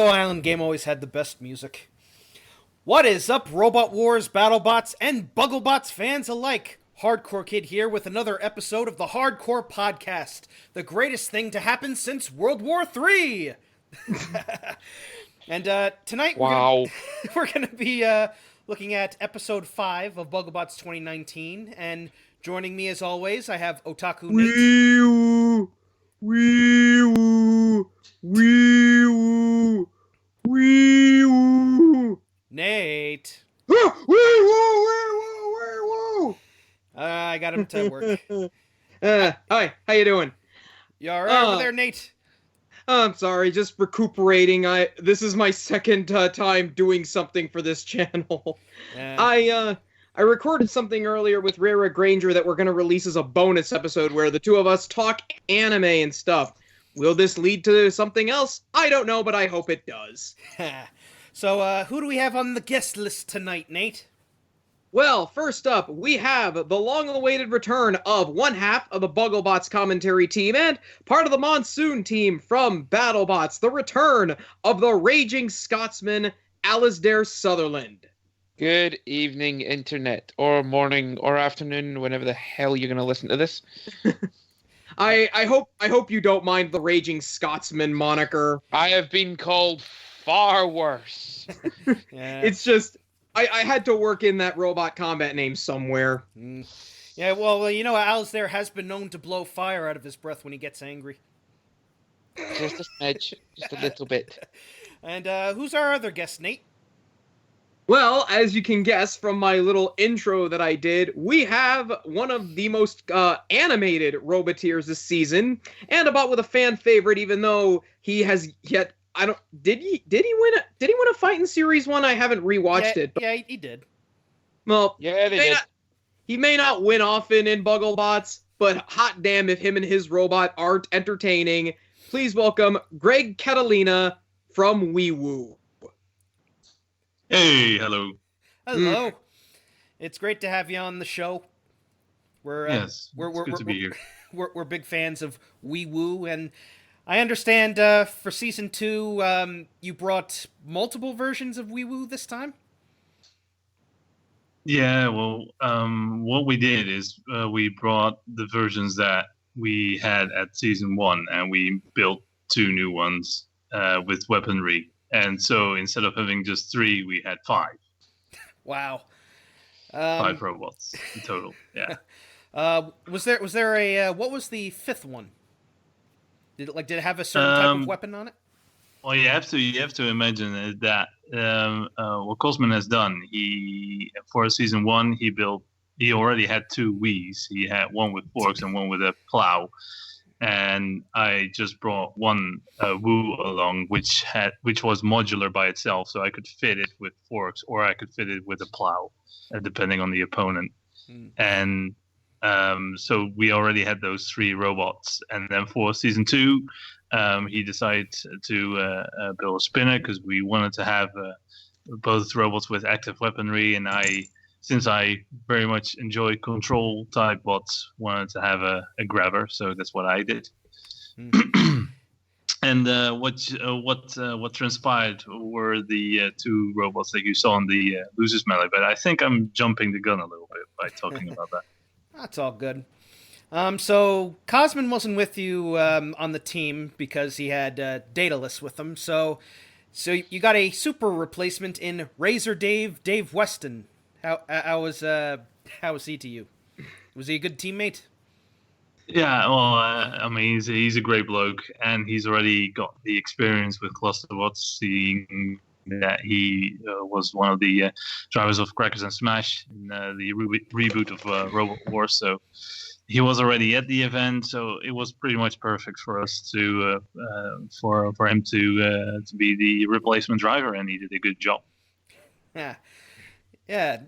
Go Island game always had the best music. What is up, Robot Wars, BattleBots, and Bugglebots fans alike? Hardcore Kid here with another episode of the Hardcore Podcast, the greatest thing to happen since World War III. And tonight we're gonna be looking at episode 5 of Bugglebots 2019, and joining me as always, I have Otaku Nate. Nate. I got him to work. Hi, how you doing? You alright over there, Nate? I'm sorry, just recuperating. This is my second time doing something for this channel. I recorded something earlier with Rara Granger that we're going to release as a bonus episode where the two of us talk anime and stuff. Will this lead to something else? I don't know, but I hope it does. So, who do we have on the guest list tonight, Nate? Well, first up, we have the long-awaited return of one half of the Bugglebots commentary team and part of the Monsoon team from BattleBots, the return of the raging Scotsman, Alasdair Sutherland. Good evening, Internet, or morning, or afternoon, whenever the hell you're going to listen to this. I hope you don't mind the raging Scotsman moniker. I have been called far worse. Yeah. It's just... I had to work in that robot combat name somewhere. Yeah, well, you know, Alasdair has been known to blow fire out of his breath when he gets angry. Just a smidge, just a little bit. And who's our other guest, Nate? Well, as you can guess from my little intro that I did, we have one of the most animated Roboteers this season, and about with a fan favorite, even though he has yet... Did he win a fight in series 1? I haven't rewatched it. But, yeah, he did. Well, yeah, they did. He may not win often in Bugglebots, but hot damn if him and his robot aren't entertaining. Please welcome Greg Cathalina from WeWoo. Hey, hello. Hello. It's great to have you on the show. It's good to be here. We're big fans of WeWoo, and I understand for season 2, you brought multiple versions of WeWoo this time? Yeah, well, what we did is we brought the versions that we had at season 1, and we built 2 new ones with weaponry. And so instead of having just 3, we had 5. Wow. 5 robots in total, yeah. Was there a what was the 5th one? Did it have a certain type of weapon on it? Well, you have to imagine that what Cosman has done. For season 1, he already had 2 Wiis. He had one with forks and one with a plow, and I just brought one Woo along, which was modular by itself, so I could fit it with forks or I could fit it with a plow, depending on the opponent. And so we already had those 3 robots, and then for season 2, he decided to build a spinner because we wanted to have both robots with active weaponry, and since I very much enjoy control type bots, wanted to have a grabber, so that's what I did. And what transpired were the 2 robots that you saw in the losers melee, but I think I'm jumping the gun a little bit by talking about that. That's all good. So Cosman wasn't with you on the team because he had Daedalus with him. So you got a super replacement in Razor Dave Weston. How was he to you? Was he a good teammate? Yeah, well, I mean, he's a great bloke, and he's already got the experience with Clusterbots, seeing that he was one of the drivers of Crackers and Smash in the reboot of Robot Wars, so he was already at the event, so it was pretty much perfect for us to for him to be the replacement driver, and he did a good job. Yeah.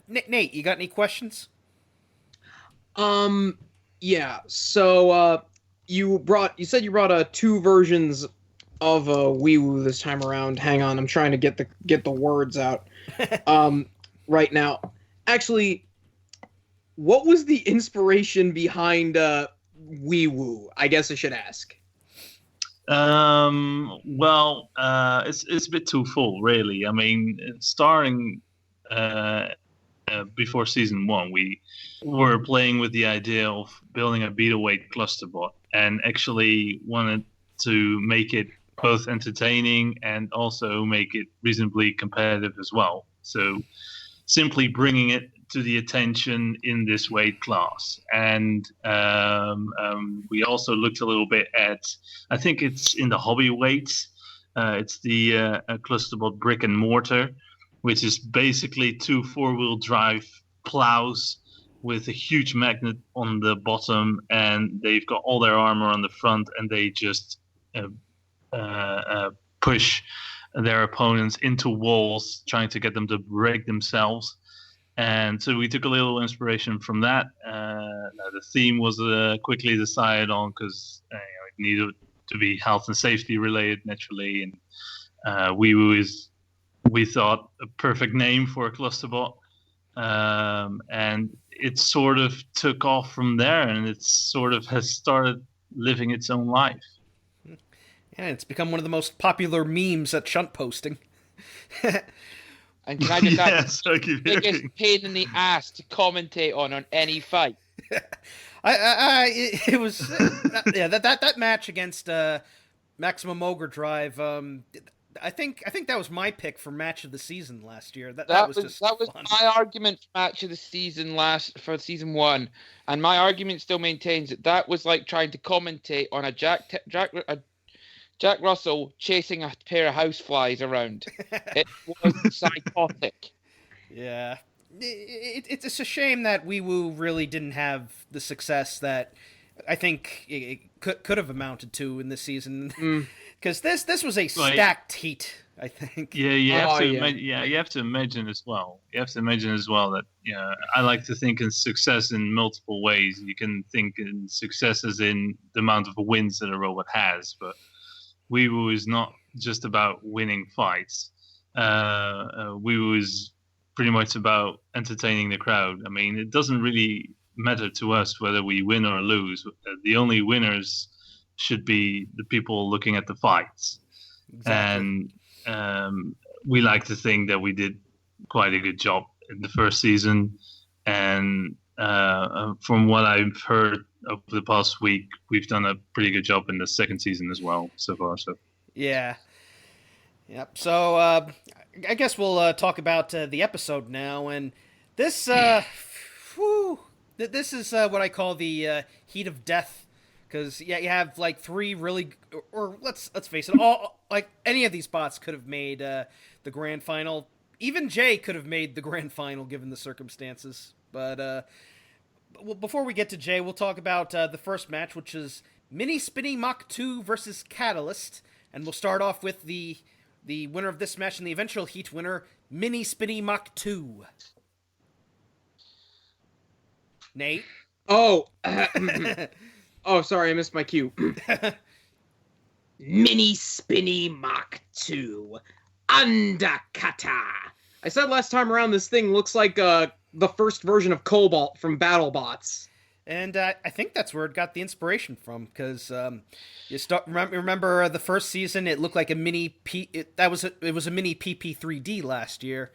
Nate, you got any questions? Yeah. So you said you brought 2 versions of WeWoo this time around. Hang on, I'm trying to get the words out right now. Actually, what was the inspiration behind WeWoo? I guess I should ask. It's a bit too full, really. I mean, starting before season 1, we were playing with the idea of building a beetleweight cluster bot, and actually wanted to make it both entertaining and also make it reasonably competitive as well. So simply bringing it to the attention in this weight class. And we also looked a little bit at, I think it's in the hobby weights. It's the clusterbot brick and mortar, which is basically 2 4-wheel drive plows with a huge magnet on the bottom, and they've got all their armor on the front, and they just push their opponents into walls, trying to get them to break themselves. And so we took a little inspiration from that. The theme was quickly decided on because it needed to be health and safety related naturally, and we thought a perfect name for a clusterbot, and it sort of took off from there, and it sort of has started living its own life. Yeah, it's become one of the most popular memes at shunt posting. And can I just add, Yes, I keep biggest hearing. pain in the ass to commentate on any fight. It was that match against Maximum Ogre Drive. I think that was my pick for match of the season last year. That was fun. My argument for match of the season for season 1, and my argument still maintains that was like trying to commentate on a Jack Russell chasing a pair of houseflies around. It was psychotic. Yeah. It's a shame that Wee Woo really didn't have the success that I think it could have amounted to in this season. Because this was a stacked heat, I think. Yeah, you have to imagine as well. You have to imagine as well that I like to think in success in multiple ways. You can think in success as in the amount of wins that a robot has, but Wee Woo is not just about winning fights. Wee Woo is pretty much about entertaining the crowd. I mean, it doesn't really matter to us whether we win or lose. The only winners should be the people looking at the fights. Exactly. And we like to think that we did quite a good job in the first season. And from what I've heard over the past week, we've done a pretty good job in the second season as well so far. So yeah. Yep. So I guess we'll talk about the episode now. And this, this is what I call the heat of death. Because you have like 3 really, or let's face it, all like any of these spots could have made the grand final. Even Jay could have made the grand final given the circumstances. But before we get to Jay, we'll talk about the first match, which is Mini Spinny Mach 2 versus Catalyst, and we'll start off with the winner of this match and the eventual heat winner, Mini Spinny Mach 2. Nate. Oh. Oh, sorry, I missed my cue. Mini Spinny Mach 2 Undercutter. I said last time around this thing looks like the first version of Cobalt from Battlebots. And I think that's where it got the inspiration from, because remember the first season, it looked like a mini it was a mini PP3D last year,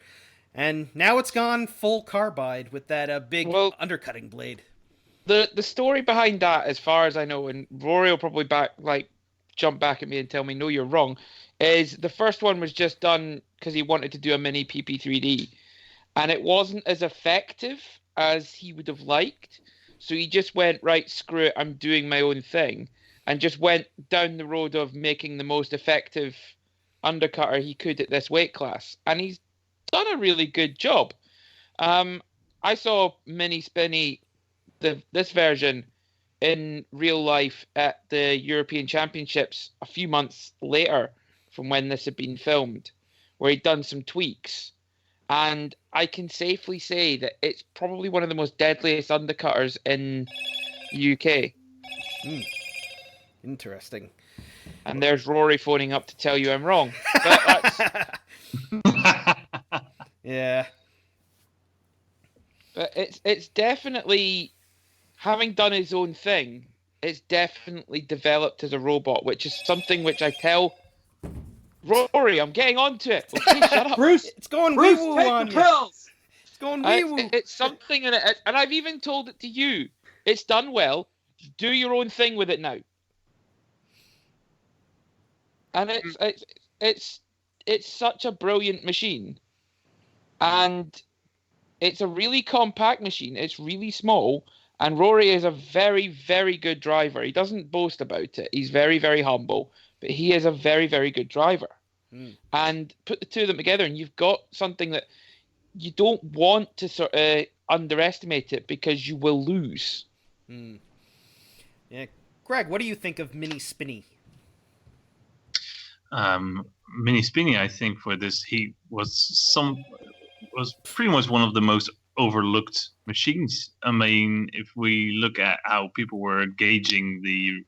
and now it's gone full carbide with that big undercutting blade. The story behind that, as far as I know, and Rory will probably jump back at me and tell me, no, you're wrong, is the first one was just done because he wanted to do a mini PP3D. And it wasn't as effective as he would have liked. So he just went, right, screw it, I'm doing my own thing. And just went down the road of making the most effective undercutter he could at this weight class. And he's done a really good job. I saw Mini Spinny, this version, in real life at the European Championships a few months later from when this had been filmed, where he'd done some tweaks. And I can safely say that it's probably one of the most deadliest undercutters in the UK. Interesting. And there's Rory phoning up to tell you I'm wrong. But yeah. But it's definitely, having done his own thing, it's definitely developed as a robot, which is something which I tell Rory, I'm getting onto it. Okay, shut up. Bruce, It's going Bruce, wee-woo take on the you. pills. It's going wee-woo. It's something, and I've even told it to you. It's done well. Do your own thing with it now. And it's such a brilliant machine, and it's a really compact machine. It's really small, and Rory is a very, very good driver. He doesn't boast about it. He's very, very humble, but he is a very, very good driver. And put the two of them together, and you've got something that you don't want to sort of underestimate it, because you will lose. Yeah, Greg, what do you think of Mini Spinny? Mini Spinny, I think for this heat was pretty much one of the most overlooked machines. I mean, if we look at how people were gauging the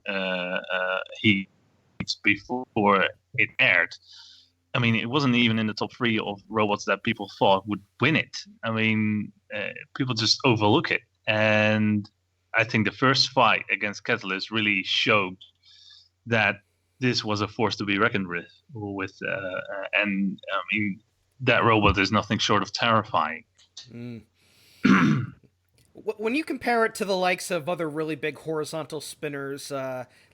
heat before it aired, I mean, it wasn't even in the top 3 of robots that people thought would win it. I mean, people just overlook it. And I think the first fight against Catalyst really showed that this was a force to be reckoned with. And I mean, that robot is nothing short of terrifying. When you compare it to the likes of other really big horizontal spinners,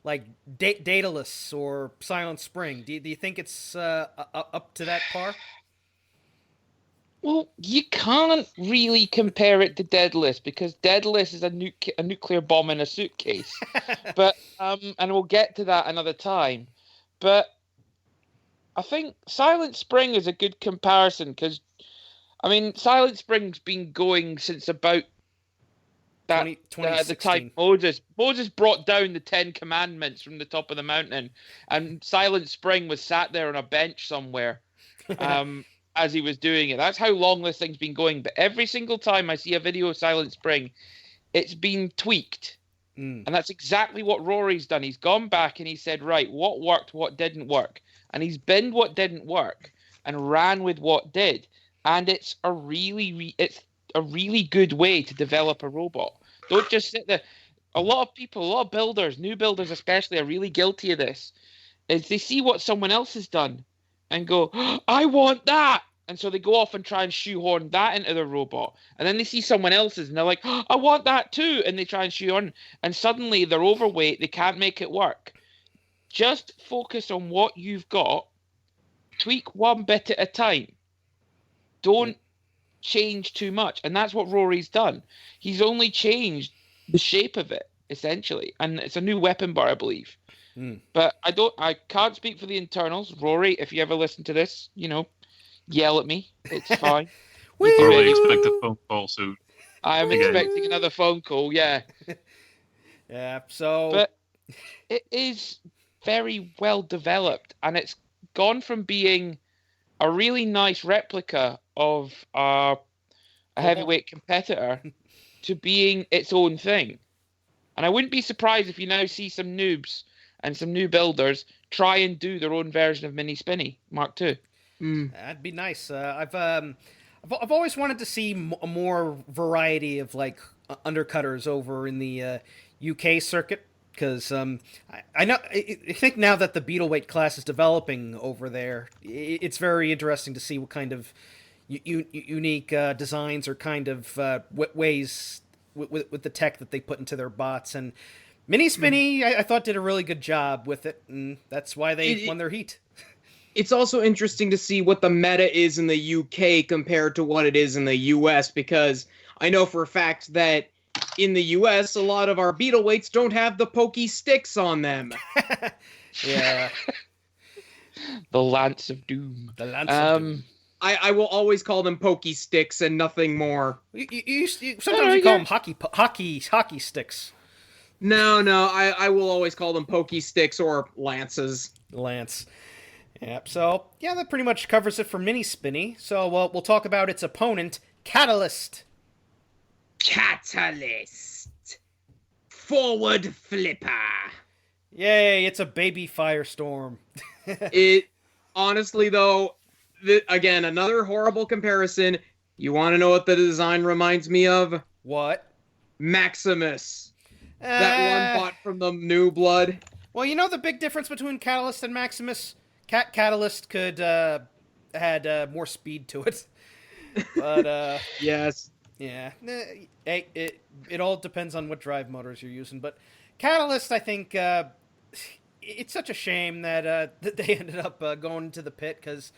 like Daedalus or Silent Spring, do you think it's up to that par? Well, you can't really compare it to Daedalus, because Daedalus is a nuclear bomb in a suitcase. But and we'll get to that another time. But I think Silent Spring is a good comparison, because I mean, Silent Spring's been going since about the time Moses brought down the 10 Commandments from the top of the mountain, and Silent Spring was sat there on a bench somewhere. As he was doing it. That's how long this thing's been going. But every single time I see a video of Silent Spring, it's been tweaked. And that's exactly what Rory's done. He's gone back and he said, right, what worked, what didn't work. And he's binned what didn't work and ran with what did. And it's a really good way to develop a robot. Don't just sit there. A lot of people, a lot of builders, new builders especially, are really guilty of this. Is they see what someone else has done and go, I want that. And so they go off and try and shoehorn that into their robot. And then they see someone else's and they're like, I want that too. And they try and shoehorn. And suddenly they're overweight. They can't make it work. Just focus on what you've got. Tweak one bit at a time. Don't change too much. And that's what Rory's done. He's only changed the shape of it, essentially. And it's a new weapon bar, I believe. But I can't speak for the internals. Rory, if you ever listen to this, yell at me. It's fine. You really expect a phone call soon. I am expecting another phone call, yeah. Yeah, so... But it is very well developed, and it's gone from being a really nice replica of a heavyweight competitor to being its own thing. And I wouldn't be surprised if you now see some noobs and some new builders try and do their own version of Mini Spinny Mark II. That'd be nice. I've always wanted to see more variety of like undercutters over in the UK circuit, because I think now that the Beetleweight class is developing over there, it's very interesting to see what kind of unique designs or kind of ways with the tech that they put into their bots. And Mini Spinny, I thought, did a really good job with it, and that's why they won their heat. It's also interesting to see what the meta is in the UK compared to what it is in the US, because I know for a fact that in the US, a lot of our Beetleweights don't have the pokey sticks on them. Yeah. The Lance of Doom. The Lance of Doom. I will always call them pokey sticks and nothing more. Sometimes you call them hockey sticks. No, I will always call them pokey sticks or lances. Lance. Yep, so, yeah, that pretty much covers it for Mini Spinny. So, we'll talk about its opponent, Catalyst. Catalyst. Forward flipper. Yay, it's a baby firestorm. It, honestly, though, again, another horrible comparison. You want to know what the design reminds me of? What? Maximus. That one bought from the New Blood. Well, you know the big difference between Catalyst and Maximus? Catalyst could had more speed to it, but Yes. yeah, it all depends on what drive motors you're using. But Catalyst, I think it's such a shame that that they ended up going to the pit because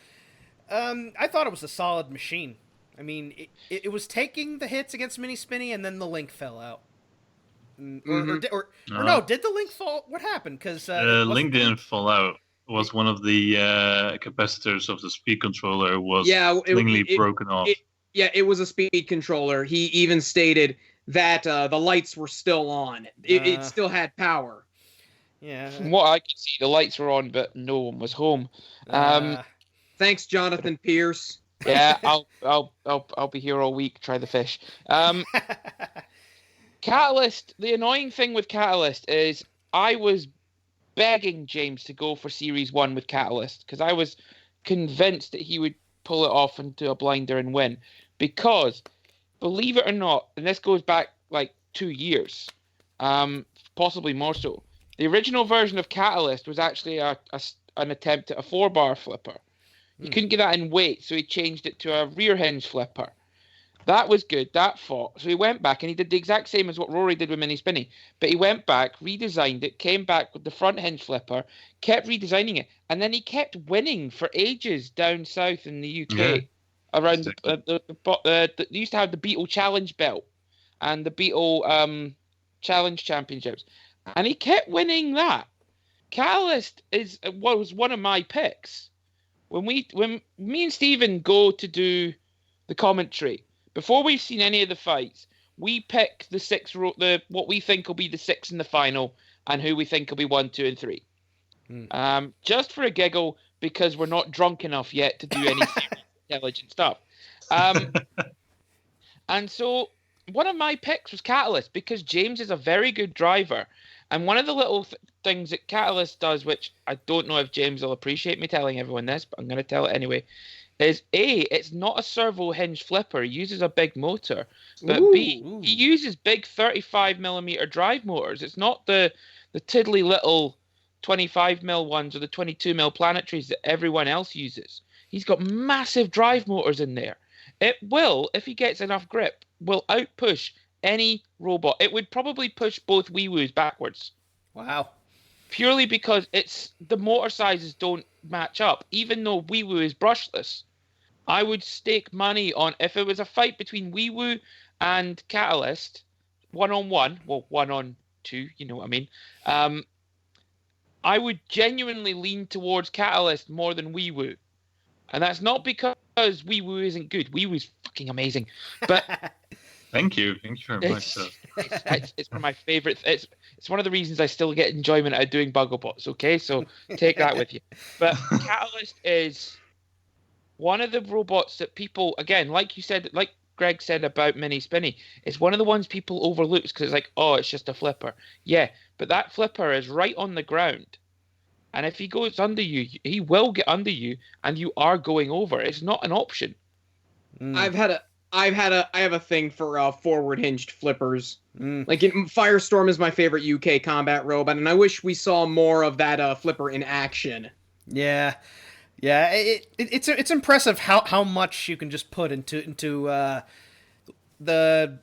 I thought it was a solid machine. I mean, it was taking the hits against Mini Spinny, and then the link fell out. Or no, did the link fall? What happened? Because link didn't fall out. It was one of the capacitors of the speed controller was broken off. It was a speed controller. He even stated that the lights were still on. It still had power. Yeah. From what I could see, the lights were on, but no one was home. Thanks, Jonathan Pierce. Yeah, I'll be here all week. Try the fish. Catalyst. The annoying thing with Catalyst is I was begging James to go for Series 1 with Catalyst because I was convinced that he would pull it off and do a blinder and win. Because, believe it or not, and this goes back like 2 years, possibly more so, the original version of Catalyst was actually an attempt at a 4-bar flipper. He couldn't get that in weight, so he changed it to a rear hinge flipper. That was good. That fought. So he went back and he did the exact same as what Rory did with Mini Spinny. But he went back, redesigned it, came back with the front hinge flipper, kept redesigning it, and then he kept winning for ages down south in the UK. Yeah. Around they used to have the Beetle Challenge belt and the Beetle Challenge Championships, and he kept winning that. Catalyst was one of my picks. When me and Stephen go to do the commentary, before we've seen any of the fights, we pick what we think will be the 6 in the final and who we think will be 1, 2, and 3. Just for a giggle, because we're not drunk enough yet to do any intelligent stuff. And so one of my picks was Catalyst because James is a very good driver. And one of the little things that Catalyst does, which I don't know if James will appreciate me telling everyone this, but I'm going to tell it anyway, is A, it's not a servo hinge flipper. He uses a big motor. But B, he uses big 35mm drive motors. It's not the tiddly little 25mm ones or the 22mm planetaries that everyone else uses. He's got massive drive motors in there. It will, if he gets enough grip, will outpush any robot. It would probably push both Wii Woos backwards. Wow. Purely because the motor sizes don't match up. Even though Wii Woo is brushless, I would stake money on if it was a fight between Wii Woo and Catalyst, 1-on-1, well, 1-on-2, you know what I mean. I would genuinely lean towards Catalyst more than Wii Woo. And that's not because Wii Woo isn't good. Wii Woo is fucking amazing. But Thank you very much. It's one of my favorite. It's one of the reasons I still get enjoyment out of doing Bugglebots. Okay, so take that with you. But Catalyst is one of the robots that people, again, like you said, like Greg said about Mini Spinny, it's one of the ones people overlook because it's like, oh, it's just a flipper. Yeah, but that flipper is right on the ground. And if he goes under you, he will get under you, and you are going over. It's not an option. I have a thing for forward hinged flippers. Like Firestorm is my favorite UK combat robot, and I wish we saw more of that flipper in action. Yeah. It's impressive how much you can just put into the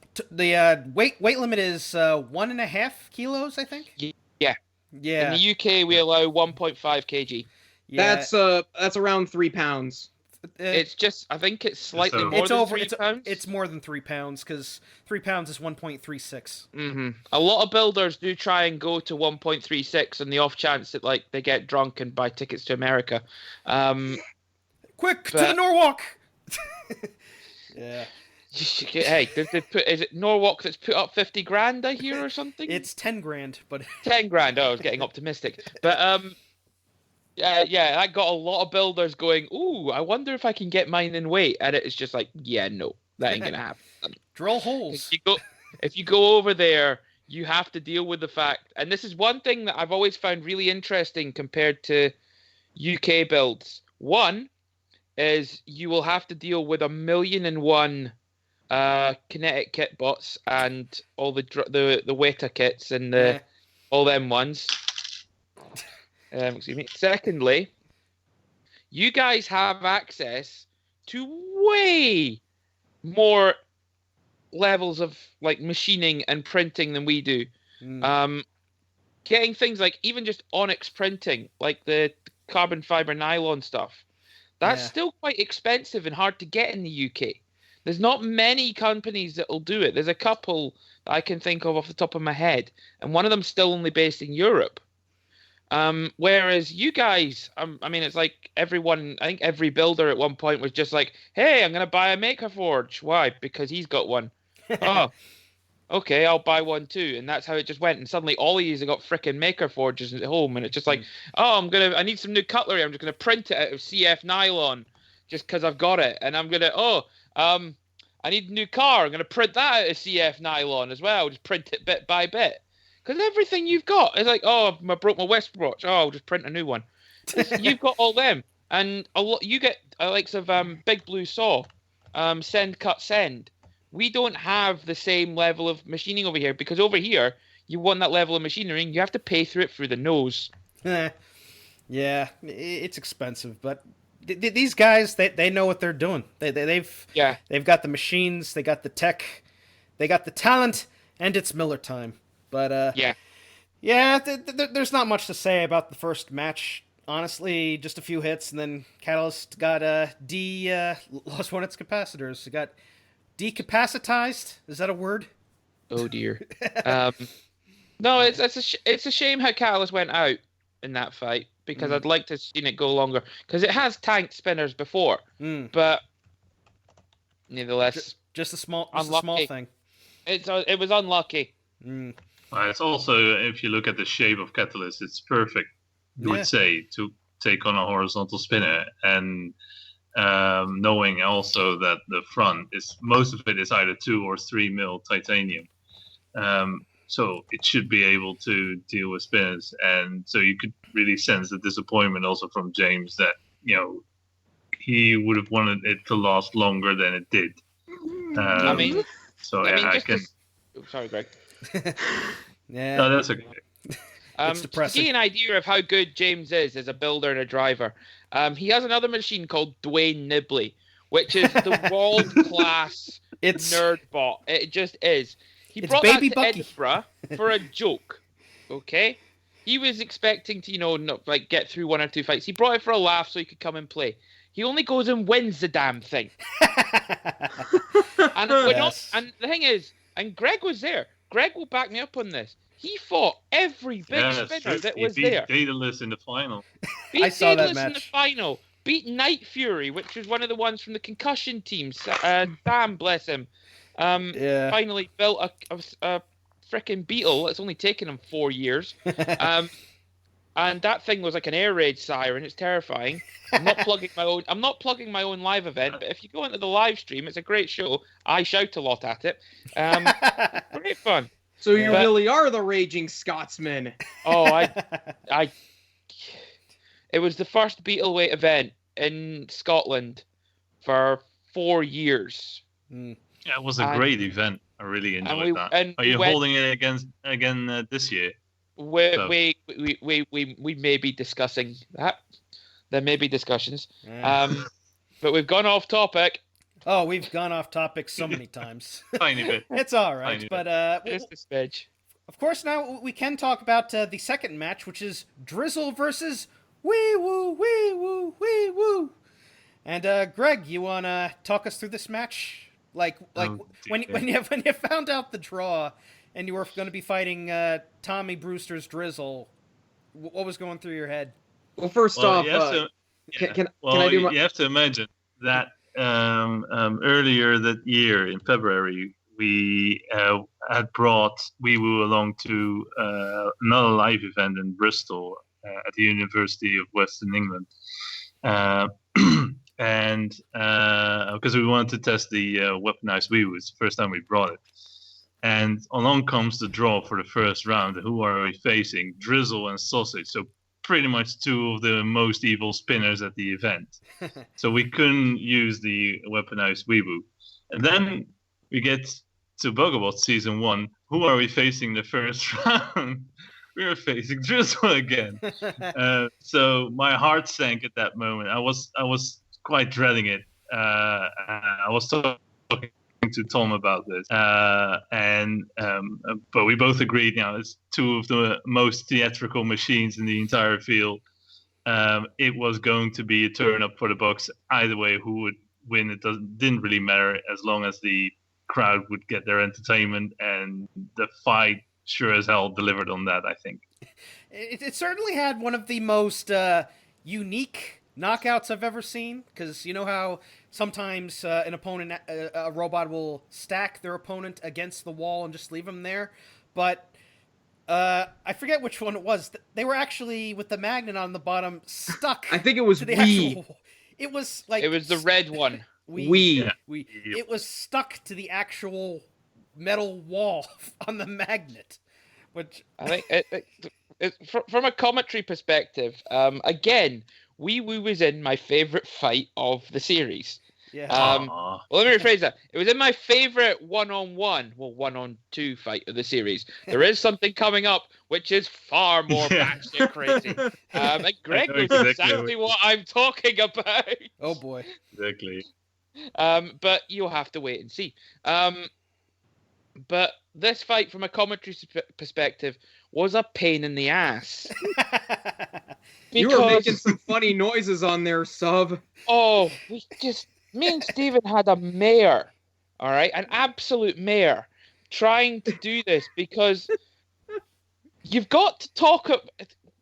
weight limit is 1.5 kilos, I think. Yeah. In the UK, we allow 1.5 kg. Yeah. That's around 3 pounds. It's just, I think it's slightly more than 3 pounds. It's more than 3 pounds because 3 pounds is 1.36. Mm-hmm. A lot of builders do try and go to 1.36 on the off chance that like they get drunk and buy tickets to America. Quick to the Norwalk! Yeah. Hey, is it Norwalk that's put up 50 grand, I hear, or something? It's 10 grand, but 10 grand. Oh, I was getting optimistic, but yeah, that got a lot of builders going, ooh, I wonder if I can get mine in weight, and it's just like, yeah, no, that ain't gonna happen. Drill holes. If you go over there, you have to deal with the fact, and this is one thing that I've always found really interesting compared to UK builds. One is you will have to deal with 1,000,001 kinetic kit bots and all the Weta kits and Yeah. all them ones. Excuse me. Secondly, you guys have access to way more levels of like machining and printing than we do. Getting things like even just onyx printing, like the carbon fiber nylon stuff, that's still quite expensive and hard to get in the UK. There's not many companies that will do it. There's a couple that I can think of off the top of my head, and one of them's still only based in Europe. Whereas you guys, I mean, it's like everyone, I think every builder at one point was just like, hey, I'm going to buy a Maker Forge. Why? Because he's got one. Oh, okay, I'll buy one too. And that's how it just went. And suddenly all of you have got frickin' Maker Forges at home. And it's just like, oh, I need some new cutlery. I'm just going to print it out of CF nylon just because I've got it. And I'm going to, I need a new car. I'm going to print that out of CF nylon as well. Just print it bit by bit. Because everything you've got is like, oh, I broke my wristwatch. Oh, I'll just print a new one. You've got all them. And a lot, you get likes of Big Blue Saw, Send, Cut, Send. We don't have the same level of machining over here because over here, you want that level of machining, you have to pay through it through the nose. Yeah, it's expensive, but these guys, they know what they're doing. They've got the machines, they got the tech, they got the talent, and it's Miller time. But there's not much to say about the first match. Honestly, just a few hits, and then Catalyst got lost one of its capacitors. It got decapacitized. Is that a word? Oh dear. No, it's a shame how Catalyst went out in that fight because I'd like to have seen it go longer because it has tanked spinners before, but nevertheless, just a small thing. It was unlucky. It's also, if you look at the shape of Catalyst, it's perfect, you would say, to take on a horizontal spinner. And knowing also that the front most of it is either 2 or 3 mil titanium. So it should be able to deal with spinners. And so you could really sense the disappointment also from James that, he would have wanted it to last longer than it did. Sorry, Greg. Yeah. No, that's okay. It's depressing. To give you an idea of how good James is as a builder and a driver, he has another machine called Dwayne Nibley, which is the world-class nerd bot. It just is. He brought that to Edinburgh for a joke, okay? He was expecting to, get through 1 or 2 fights. He brought it for a laugh so he could come and play. He only goes and wins the damn thing. And the thing is, and Greg was there. Greg will back me up on this. He fought every big spinner that was there. He beat Daedalus in the final. I saw that match. In the final. Beat Night Fury, which was one of the ones from the concussion teams. Damn, bless him. Finally built a frickin' Beetle. It's only taken him 4 years. And that thing was like an air raid siren. It's terrifying. I'm not plugging my own live event, but if you go into the live stream, it's a great show. I shout a lot at it. Great fun. So you really are the raging Scotsman. Oh, it was the first Beetleweight event in Scotland for 4 years. Yeah, it was a great event. I really enjoyed that. Are you holding it again this year? We may be discussing that. There may be discussions. But we've gone off topic. Oh, we've gone off topic so many times. Tiny bit. It's all right, but just a smidge. Of course, now we can talk about the second match, which is Drizzle versus Wee Woo Wee Woo Wee Woo. And Greg, you wanna talk us through this match? When you found out the draw, and you were going to be fighting Tommy Brewster's Drizzle, what was going through your head? Well, first off, can I do my... You have to imagine that earlier that year in February, we had brought Wee Woo along to another live event in Bristol at the University of Western England. And because we wanted to test the weaponized Wee Woo. It's the first time we brought it. And along comes the draw for the first round. Who are we facing? Drizzle and Sausage. So pretty much 2 of the most evil spinners at the event. So we couldn't use the weaponized Wee Woo. And then we get to Bugglebots season 1. Who are we facing the first round? We were facing Drizzle again. So my heart sank at that moment. I was quite dreading it. I was talking to Tom about this, but we both agreed. It's two of the most theatrical machines in the entire field. It was going to be a turn up for the Bucks either way. Who would win? It didn't really matter as long as the crowd would get their entertainment, and the fight sure as hell delivered on that, I think. It certainly had one of the most unique knockouts I've ever seen, because you know how sometimes an opponent, a robot will stack their opponent against the wall and just leave them there, but I forget which one it was. They were actually, with the magnet on the bottom, stuck. I think it was to the Wii. actual... It was like... It was the red one. Wii. Yeah. It was stuck to the actual metal wall on the magnet, which... I think from a commentary perspective, again, Wee Woo was in my favorite fight of the series. Yeah. Well, let me rephrase that. It was in my favorite one-on-two fight of the series. There is something coming up which is far more batshit crazy. And Greg knows exactly what I'm talking about. Oh boy. Exactly. But you'll have to wait and see. But this fight, from a commentary perspective, was a pain in the ass. You were making some funny noises on there, Sub. Oh, me and Steven had a mare, all right? An absolute mare, trying to do this because you've got to talk...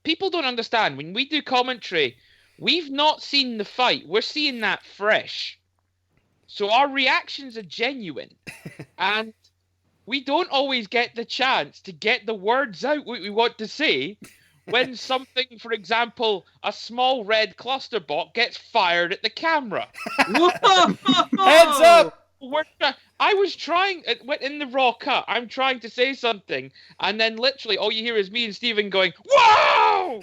People don't understand. When we do commentary, we've not seen the fight. We're seeing that fresh. So our reactions are genuine. And we don't always get the chance to get the words out what we want to say when something, for example, a small red cluster bot gets fired at the camera. Heads up! I was trying, in the raw cut, I'm trying to say something, and then literally all you hear is me and Steven going, "Whoa!"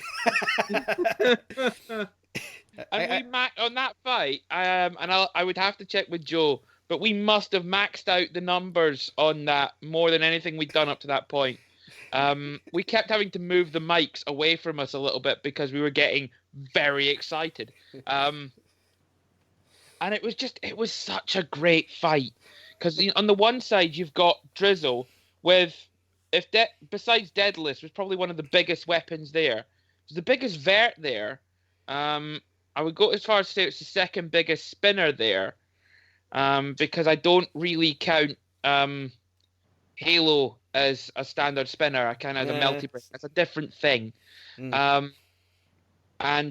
And we on that fight, and I would have to check with Joe, but we must have maxed out the numbers on that more than anything we'd done up to that point. We kept having to move the mics away from us a little bit because we were getting very excited. And it was such a great fight. Because on the one side, you've got Drizzle with, besides Daedalus, was probably one of the biggest weapons there. It's the biggest vert there. I would go as far as to say it's the second biggest spinner there. Because I don't really count Halo as a standard spinner. I kind of as a melty brick. That's a different thing. And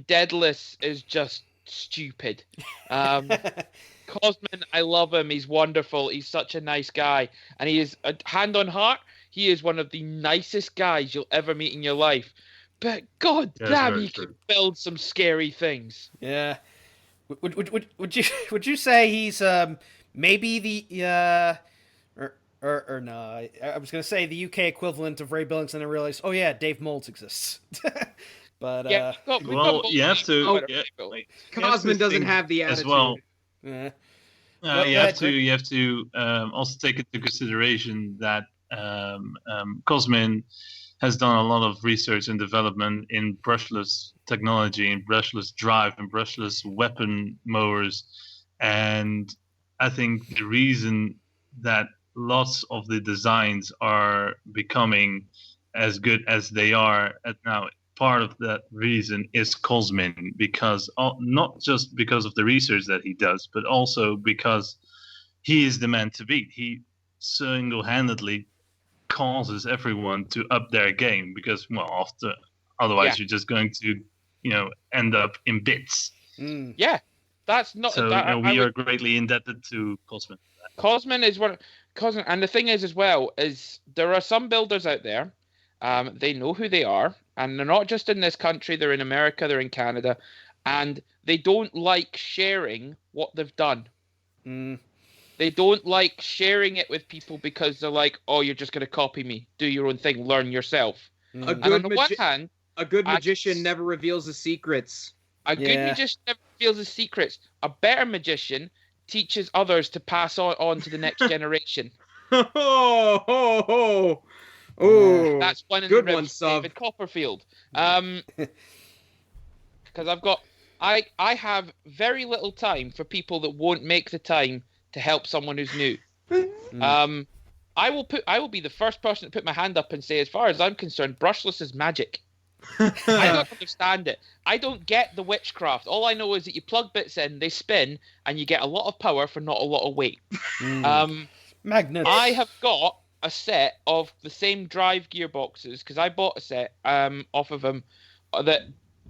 Daedalus is just stupid. Cosman, I love him. He's wonderful. He's such a nice guy. And he is, hand on heart, he is one of the nicest guys you'll ever meet in your life. But god damn, he can build some scary things. Yeah. Would you say he's maybe the or no? I was gonna say the UK equivalent of Ray Billington, and I realized, oh yeah, Dave Moulds exists. But yeah, you have to. Cosman doesn't have the attitude as well. Yeah. You have to also take into consideration that Cosman has done a lot of research and development in brushless technology, in brushless drive, and brushless weapon mowers. And I think the reason that lots of the designs are becoming as good as they are at now, part of that reason is Cosman, because not just because of the research that he does, but also because he is the man to beat. He single-handedly causes everyone to up their game, because otherwise you're just going to end up in bits. Yeah, that's not so we are greatly indebted to Cosman. Cosman is Cosman, and the thing is as well is there are some builders out there, they know who they are, and they're not just in this country, they're in America, they're in Canada, and they don't like sharing what they've done. They don't like sharing it with people because they're like, oh, you're just going to copy me. Do your own thing. Learn yourself. And on the one hand, a good magician never reveals his secrets. A good magician never reveals his secrets. A better magician teaches others to pass on to the next generation. Oh, That's one in good the one, ribs, Sub. David Copperfield. Because I have very little time for people that won't make the time to help someone who's new. I will be the first person to put my hand up and say, as far as I'm concerned, brushless is magic. I don't understand it. I don't get the witchcraft. All I know is that you plug bits in, they spin, and you get a lot of power for not a lot of weight. Magnets. I have got a set of the same drive gearboxes, because I bought a set off of him that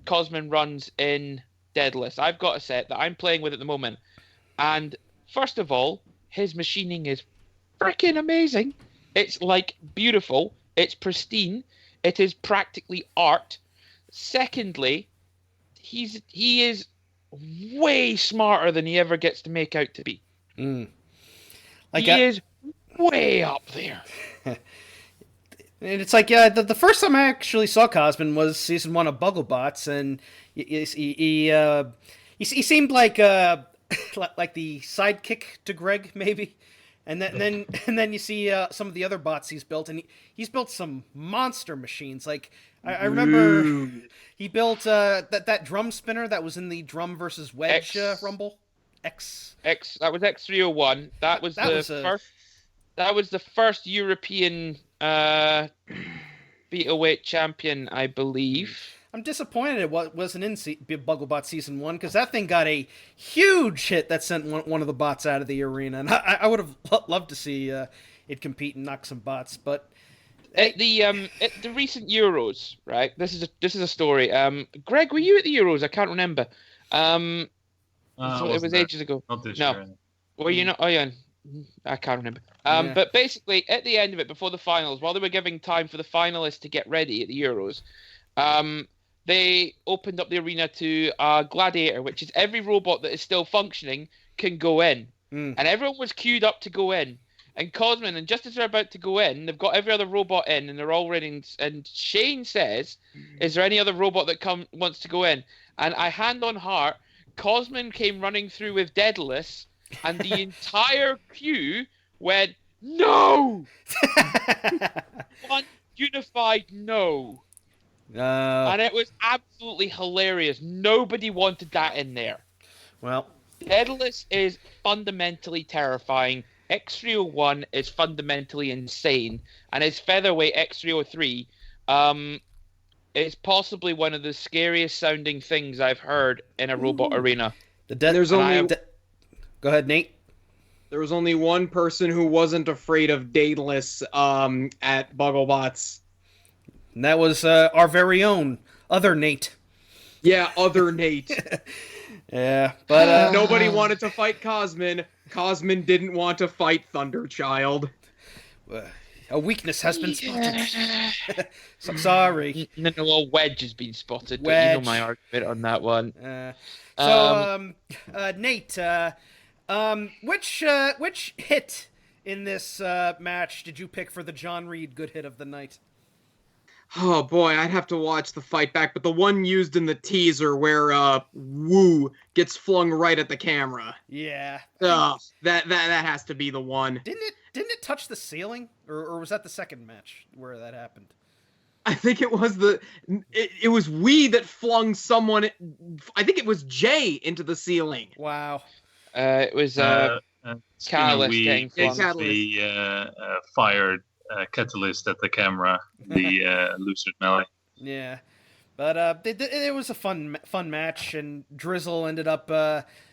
Cosman runs in Deadless. I've got a set that I'm playing with at the moment. And first of all, his machining is freaking amazing. It's like beautiful. It's pristine. It is practically art. Secondly, he is way smarter than he ever gets to make out to be. He is way up there. And it's like, the first time I actually saw Cosman was season 1 of Bugglebots, and he seemed like the sidekick to Greg, maybe. And then you see some of the other bots he's built, and he's built some monster machines. Like I remember he built that drum spinner that was in the Drum versus Wedge Rumble. That was X301. That was the first European Beataweight champion, I believe. I'm disappointed it wasn't in Bugglebot Season 1, because that thing got a huge hit that sent one of the bots out of the arena. And I would have loved to see it compete and knock some bots. But at the recent Euros, right? This is a story. Greg, were you at the Euros? I can't remember. It was ages ago. Not this no. year. Well, you know, oh yeah, I can't remember. But basically, at the end of it, before the finals, while they were giving time for the finalists to get ready at the Euros, they opened up the arena to Gladiator, which is every robot that is still functioning can go in. And everyone was queued up to go in. And Cosman, and just as they're about to go in, they've got every other robot in, and they're all ready. And Shane says, is there any other robot that wants to go in? And I hand on heart, Cosman came running through with Daedalus, and the entire queue went, no! One unified no. And it was absolutely hilarious. Nobody wanted that in there. Well, Daedalus is fundamentally terrifying. X301 is fundamentally insane. And his featherweight X303 is possibly one of the scariest sounding things I've heard in a robot arena. Go ahead, Nate. There was only one person who wasn't afraid of Daedalus at Bugglebots. And that was our very own other Nate. Yeah, other Nate. Yeah, but nobody wanted to fight Cosman. Cosman didn't want to fight Thunderchild. A weakness has been spotted. So sorry. No, Wedge has been spotted. Wedge. But you know my argument on that one. Nate, which hit in this match did you pick for the John Reed good hit of the night? Oh boy, I'd have to watch the fight back, but the one used in the teaser where Woo gets flung right at the camera. Yeah. That has to be the one. Didn't it touch the ceiling, or was that the second match where that happened? I think it was it was Wee that flung someone. I think it was Jay into the ceiling. Wow. It was Catalyst getting flung. Fired. Catalyst at the camera, the Lucid Melee. Yeah, but it was a fun match, and Drizzle ended up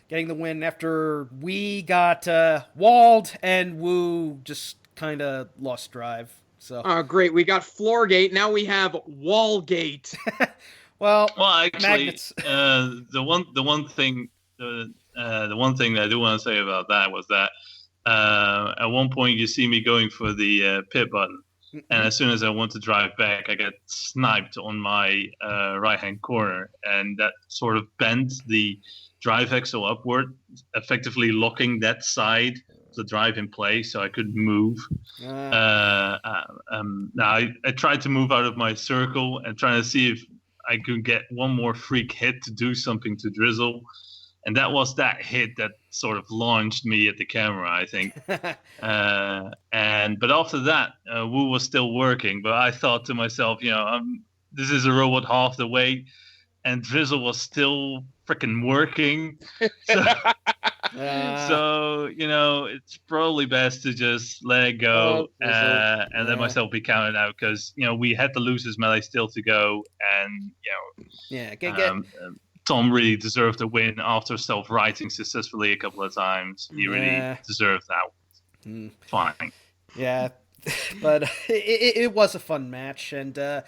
getting the win after we got walled and Woo just kind of lost drive. So great, we got Floorgate, now we have Wallgate. well, actually, magnets. the one thing that I do want to say about that was that. At one point, you see me going for the pit button, and as soon as I want to drive back, I get sniped on my right-hand corner, and that sort of bent the drive axle upward, effectively locking that side of the drive in place, so I could move. Now, I tried to move out of my circle and trying to see if I could get one more freak hit to do something to Drizzle. And that was that hit that sort of launched me at the camera, I think. But after that, Wu was still working. But I thought to myself, this is a robot half the weight, and Drizzle was still freaking working. So, it's probably best to just let it go and let myself be counted out, because we had to lose his melee still to go, and Tom really deserved a win after self-righting successfully a couple of times. He really deserved that. Fine. Yeah, but it was a fun match, and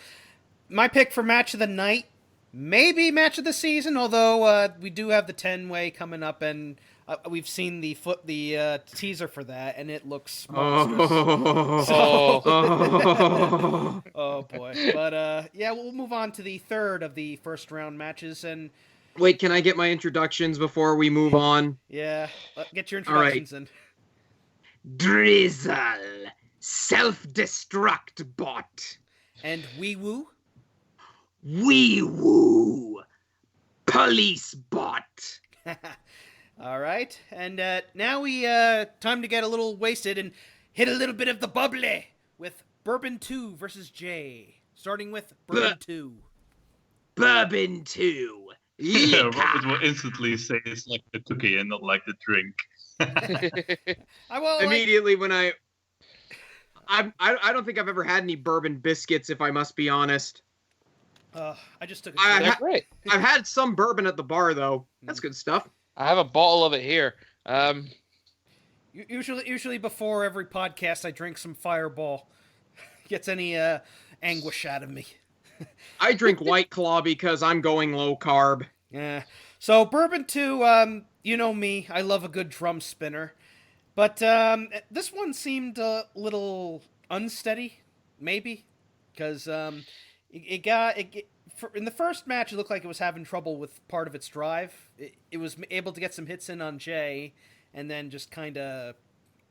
my pick for match of the night, maybe match of the season, although we do have the 10-way coming up, and we've seen the teaser for that, and it looks monstrous. Oh boy. But we'll move on to the third of the first round matches, and wait, can I get my introductions before we move on? Yeah, get your introductions in. Drizzle, self-destruct bot. And Wee Woo? Wee Woo, police bot. All right, and now we time to get a little wasted and hit a little bit of the bubbly with Bourbon 2 versus Jay, starting with Bourbon 2. Bourbon 2. Yeah, Robert will instantly say it's like the cookie and not like the drink. Immediately when I don't think I've ever had any bourbon biscuits, if I must be honest. I just took They're great. I've had some bourbon at the bar, though. That's good stuff. I have a bottle of it here. Usually before every podcast, I drink some Fireball. Gets any anguish out of me. I drink White Claw because I'm going low carb. Yeah. So Bourbon 2, you know me, I love a good drum spinner. But this one seemed a little unsteady, maybe, because in the first match, it looked like it was having trouble with part of its drive. It was able to get some hits in on Jay, and then just kind of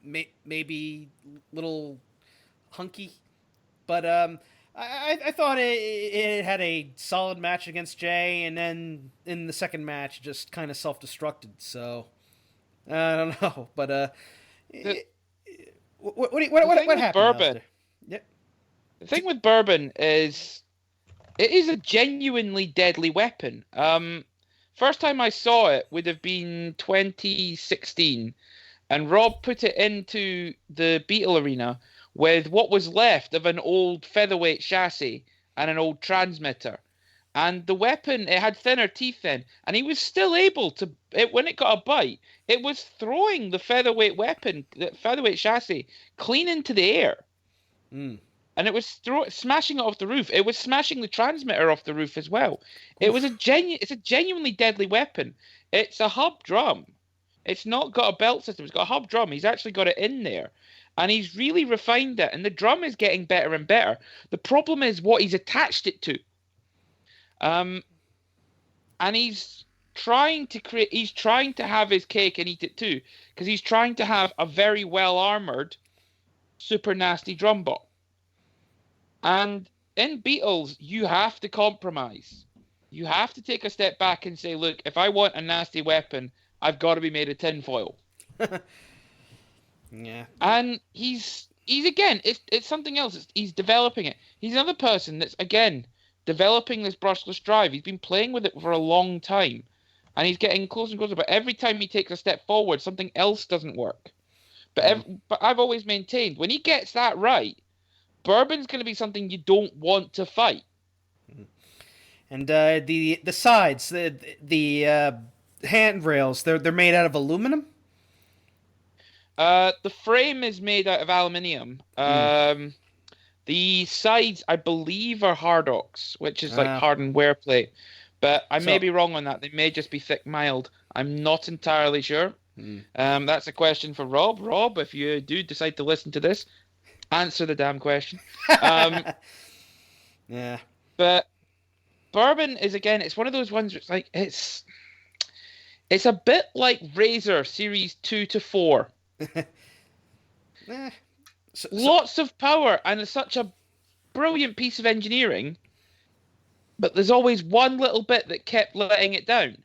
maybe little hunky. But I thought it had a solid match against Jay, and then in the second match, just kind of self-destructed. So I don't know, but what happened? Bourbon. Yep. The thing with Bourbon is, it is a genuinely deadly weapon. First time I saw it would have been 2016, and Rob put it into the Beetle Arena with what was left of an old featherweight chassis and an old transmitter. And the weapon, it had thinner teeth then, and he was still able to, when it got a bite, it was throwing the featherweight weapon, the featherweight chassis, clean into the air. And it was smashing it off the roof. It was smashing the transmitter off the roof as well. It was it's a genuinely deadly weapon. It's a hub drum. It's not got a belt system. It's got a hub drum. He's actually got it in there. And he's really refined it. And the drum is getting better and better. The problem is what he's attached it to. And he's trying to have his cake and eat it too. Because he's trying to have a very well-armored, super nasty drum bot. And in Beatles, you have to compromise. You have to take a step back and say, look, if I want a nasty weapon, I've got to be made of tinfoil. Yeah. And he's again, it's something else. He's developing it. He's another person that's, again, developing this brushless drive. He's been playing with it for a long time. And he's getting closer and closer. But every time he takes a step forward, something else doesn't work. But I've always maintained, when he gets that right, Bourbon's going to be something you don't want to fight. And the sides, the handrails, they're made out of aluminum? The frame is made out of aluminium. The sides, I believe, are Hardox, which is like hardened wear plate. But I may be wrong on that. They may just be thick mild. I'm not entirely sure. That's a question for Rob. Rob, if you do decide to listen to this, answer the damn question. Yeah. But Bourbon is, again, it's one of those ones where it's a bit like Razor Series 2 to 4. Lots of power, and it's such a brilliant piece of engineering, but there's always one little bit that kept letting it down.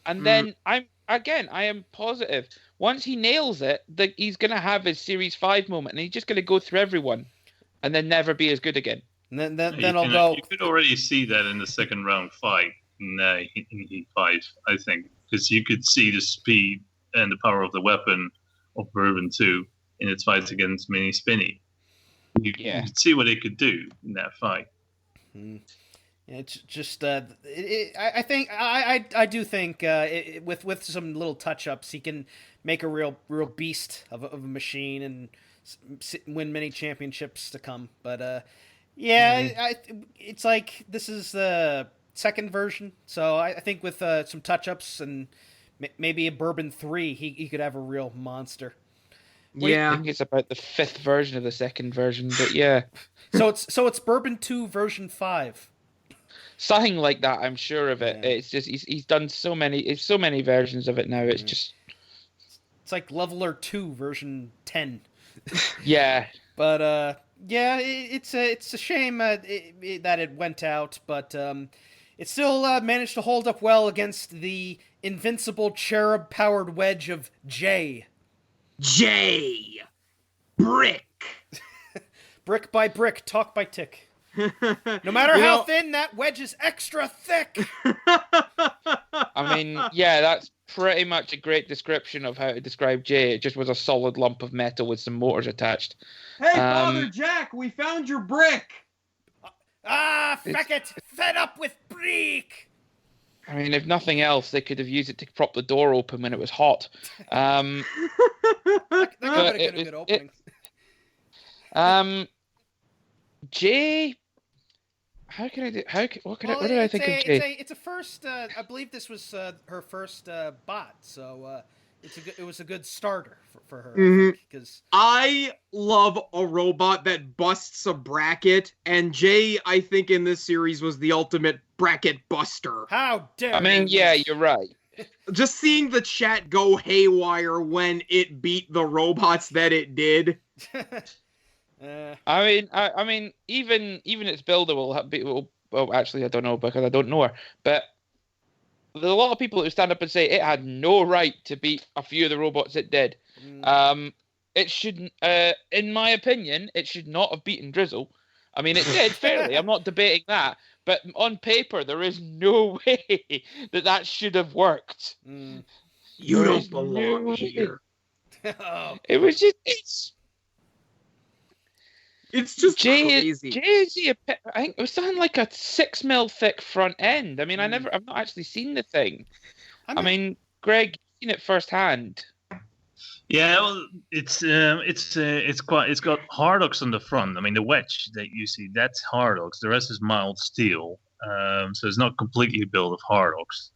And then I am positive once he nails it, that he's going to have his Series 5 moment, and he's just going to go through everyone, and then never be as good again. And then I'll go. You could already see that in the second round fight in Heat 5, I think, because you could see the speed and the power of the weapon of Bourbon 2 in its fights against Mini Spinny. You could see what it could do in that fight. It's just, I think, I do think with some little touch-ups, he can make a real beast of a machine and win many championships to come. But it's like this is the second version, so I think with some touch-ups and maybe a Bourbon 3, he could have a real monster. I think it's about the 5th version of the second version, but yeah. so it's Bourbon 2 version 5. Something like that, I'm sure of it. Yeah. It's just he's done so many versions of it now. It's just it's like Leveler 2 version 10. Yeah, but it's a shame that it went out, but it still managed to hold up well against the invincible cherub-powered wedge of J. Brick. Brick by brick, talk by tick. No matter how thin, that wedge is extra thick. I mean, yeah, that's pretty much a great description of how to describe Jay. It just was a solid lump of metal with some motors attached. Hey, Father Jack, we found your brick. Feck it, fed up with brick. I mean, if nothing else, they could have used it to prop the door open when it was hot. That would have been a good opening. Jay, what did I think of Jay? It's a first. I believe this was her first bot, so it was a good starter for her. Because I love a robot that busts a bracket, and Jay, I think in this series was the ultimate bracket buster. How dare! I mean, yeah, you're right. Just seeing the chat go haywire when it beat the robots that it did. I mean, even its builder will. Well, actually, I don't know because I don't know her. But there's a lot of people who stand up and say it had no right to beat a few of the robots it did. It shouldn't. In my opinion, it should not have beaten Drizzle. I mean, it did fairly. I'm not debating that. But on paper, there is no way that should have worked. You don't belong here. It was just. It's just crazy. Jay-Z, I think it was something like a 6 mil thick front end. I mean, I've not actually seen the thing. I mean, Greg, you've seen it firsthand. Yeah, well, it's got Hardox on the front. I mean, the wedge that you see, that's Hardox. The rest is mild steel. So it's not completely built of Hardox.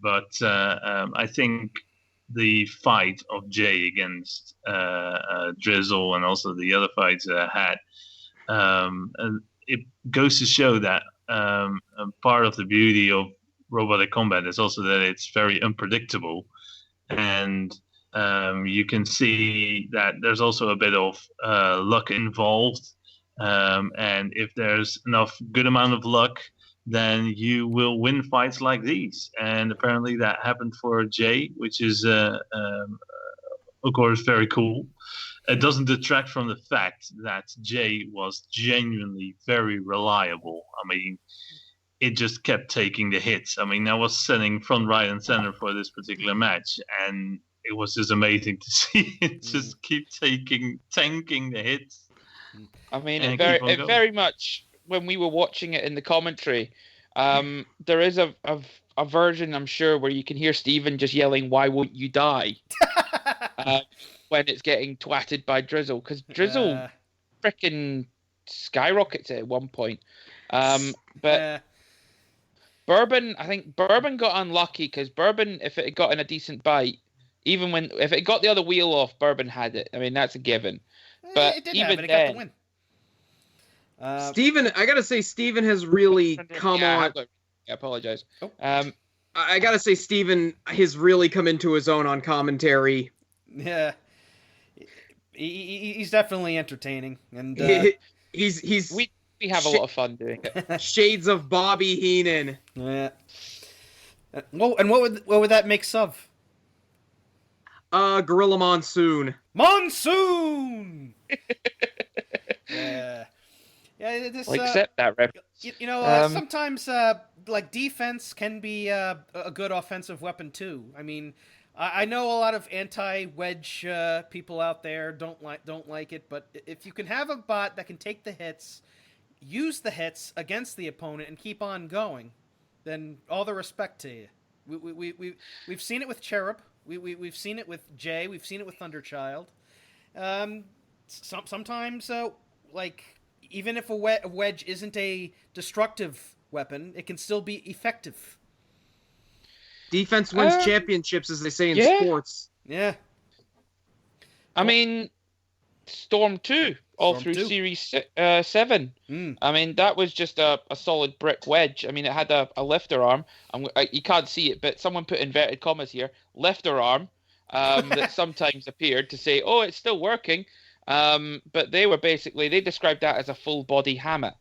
But I think the fight of Jay against Drizzle and also the other fights had, it goes to show that part of the beauty of robotic combat is also that it's very unpredictable, and you can see that there's also a bit of luck involved, and if there's enough good amount of luck, then you will win fights like these. And apparently that happened for Jay, which is, of course, very cool. It doesn't detract from the fact that Jay was genuinely very reliable. I mean, it just kept taking the hits. I mean, I was sitting front, right, and center for this particular match, and it was just amazing to see it just keep tanking the hits. I mean, it very much... When we were watching it in the commentary, there is a version, I'm sure, where you can hear Steven just yelling, "Why won't you die?" When it's getting twatted by Drizzle, because Drizzle frickin' skyrockets it at one point. But Bourbon, I think Bourbon got unlucky because Bourbon, if it had gotten a decent bite, if it got the other wheel off, Bourbon had it. I mean, that's a given. But it did even have it. It then, got the win. Steven, I gotta say, Steven has really come on. I apologize. I gotta say, Steven has really come into his own on commentary. Yeah, he's definitely entertaining, and we have a lot of fun doing it. Shades of Bobby Heenan. Yeah. What would that make Suv? Gorilla Monsoon. Monsoon. Yeah. Yeah, this, I'll accept that reference. Sometimes like defense can be a good offensive weapon too. I mean, I know a lot of anti-wedge people out there don't like it, but if you can have a bot that can take the hits, use the hits against the opponent, and keep on going, then all the respect to you. We've seen it with Cherub. We've seen it with Jay. We've seen it with Thunderchild. Sometimes like. Even if a wedge isn't a destructive weapon, it can still be effective. Defense wins championships, as they say in sports. Yeah. I mean, Storm 2, through Series 7. I mean, that was just a solid brick wedge. I mean, it had a lifter arm. You can't see it, but someone put inverted commas here. Lifter arm that sometimes appeared to say, oh, it's still working. But they described that as a full body hammer.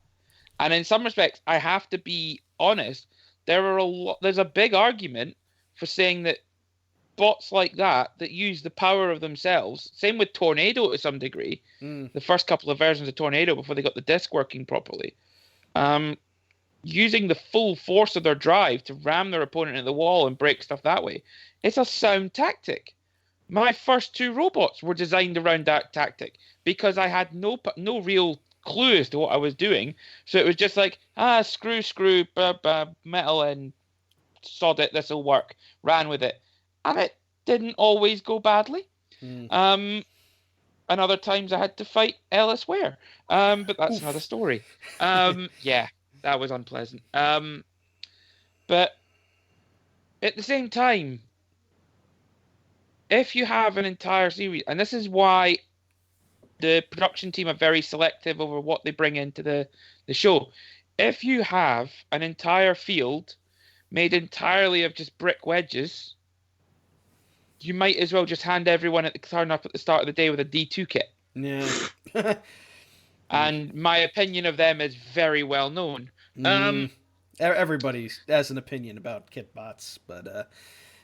And in some respects, I have to be honest, there's a big argument for saying that bots like that use the power of themselves, same with Tornado to some degree, the first couple of versions of Tornado before they got the disc working properly, using the full force of their drive to ram their opponent in the wall and break stuff that way. It's a sound tactic. My first 2 robots were designed around that tactic because I had no real clue as to what I was doing. So it was just like, screw, metal, and sod it, this'll work. Ran with it. And it didn't always go badly. And other times I had to fight Ellis Ware. But that's another story. Yeah, that was unpleasant. But at the same time, if you have an entire series, and this is why the production team are very selective over what they bring into the show. If you have an entire field made entirely of just brick wedges, you might as well just hand everyone turn up at the start of the day with a D2 kit. Yeah. And my opinion of them is very well known. Everybody has an opinion about kit bots, but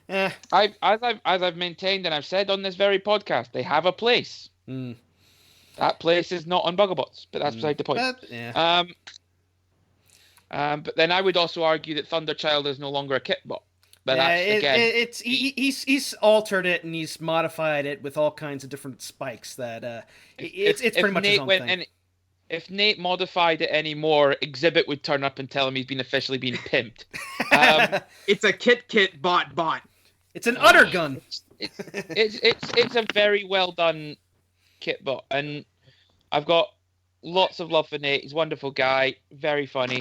as I've maintained and I've said on this very podcast, they have a place. That place is not on Bugglebots, but that's beside the point. But then I would also argue that Thunderchild is no longer a kit bot. But he's altered it and he's modified it with all kinds of different spikes. That it's pretty much his own thing. If Nate modified it anymore, Exhibit would turn up and tell him he's been officially being pimped. It's a kit bot. It's an utter gun. It's a very well done kit bot, and I've got lots of love for Nate. He's a wonderful guy, very funny.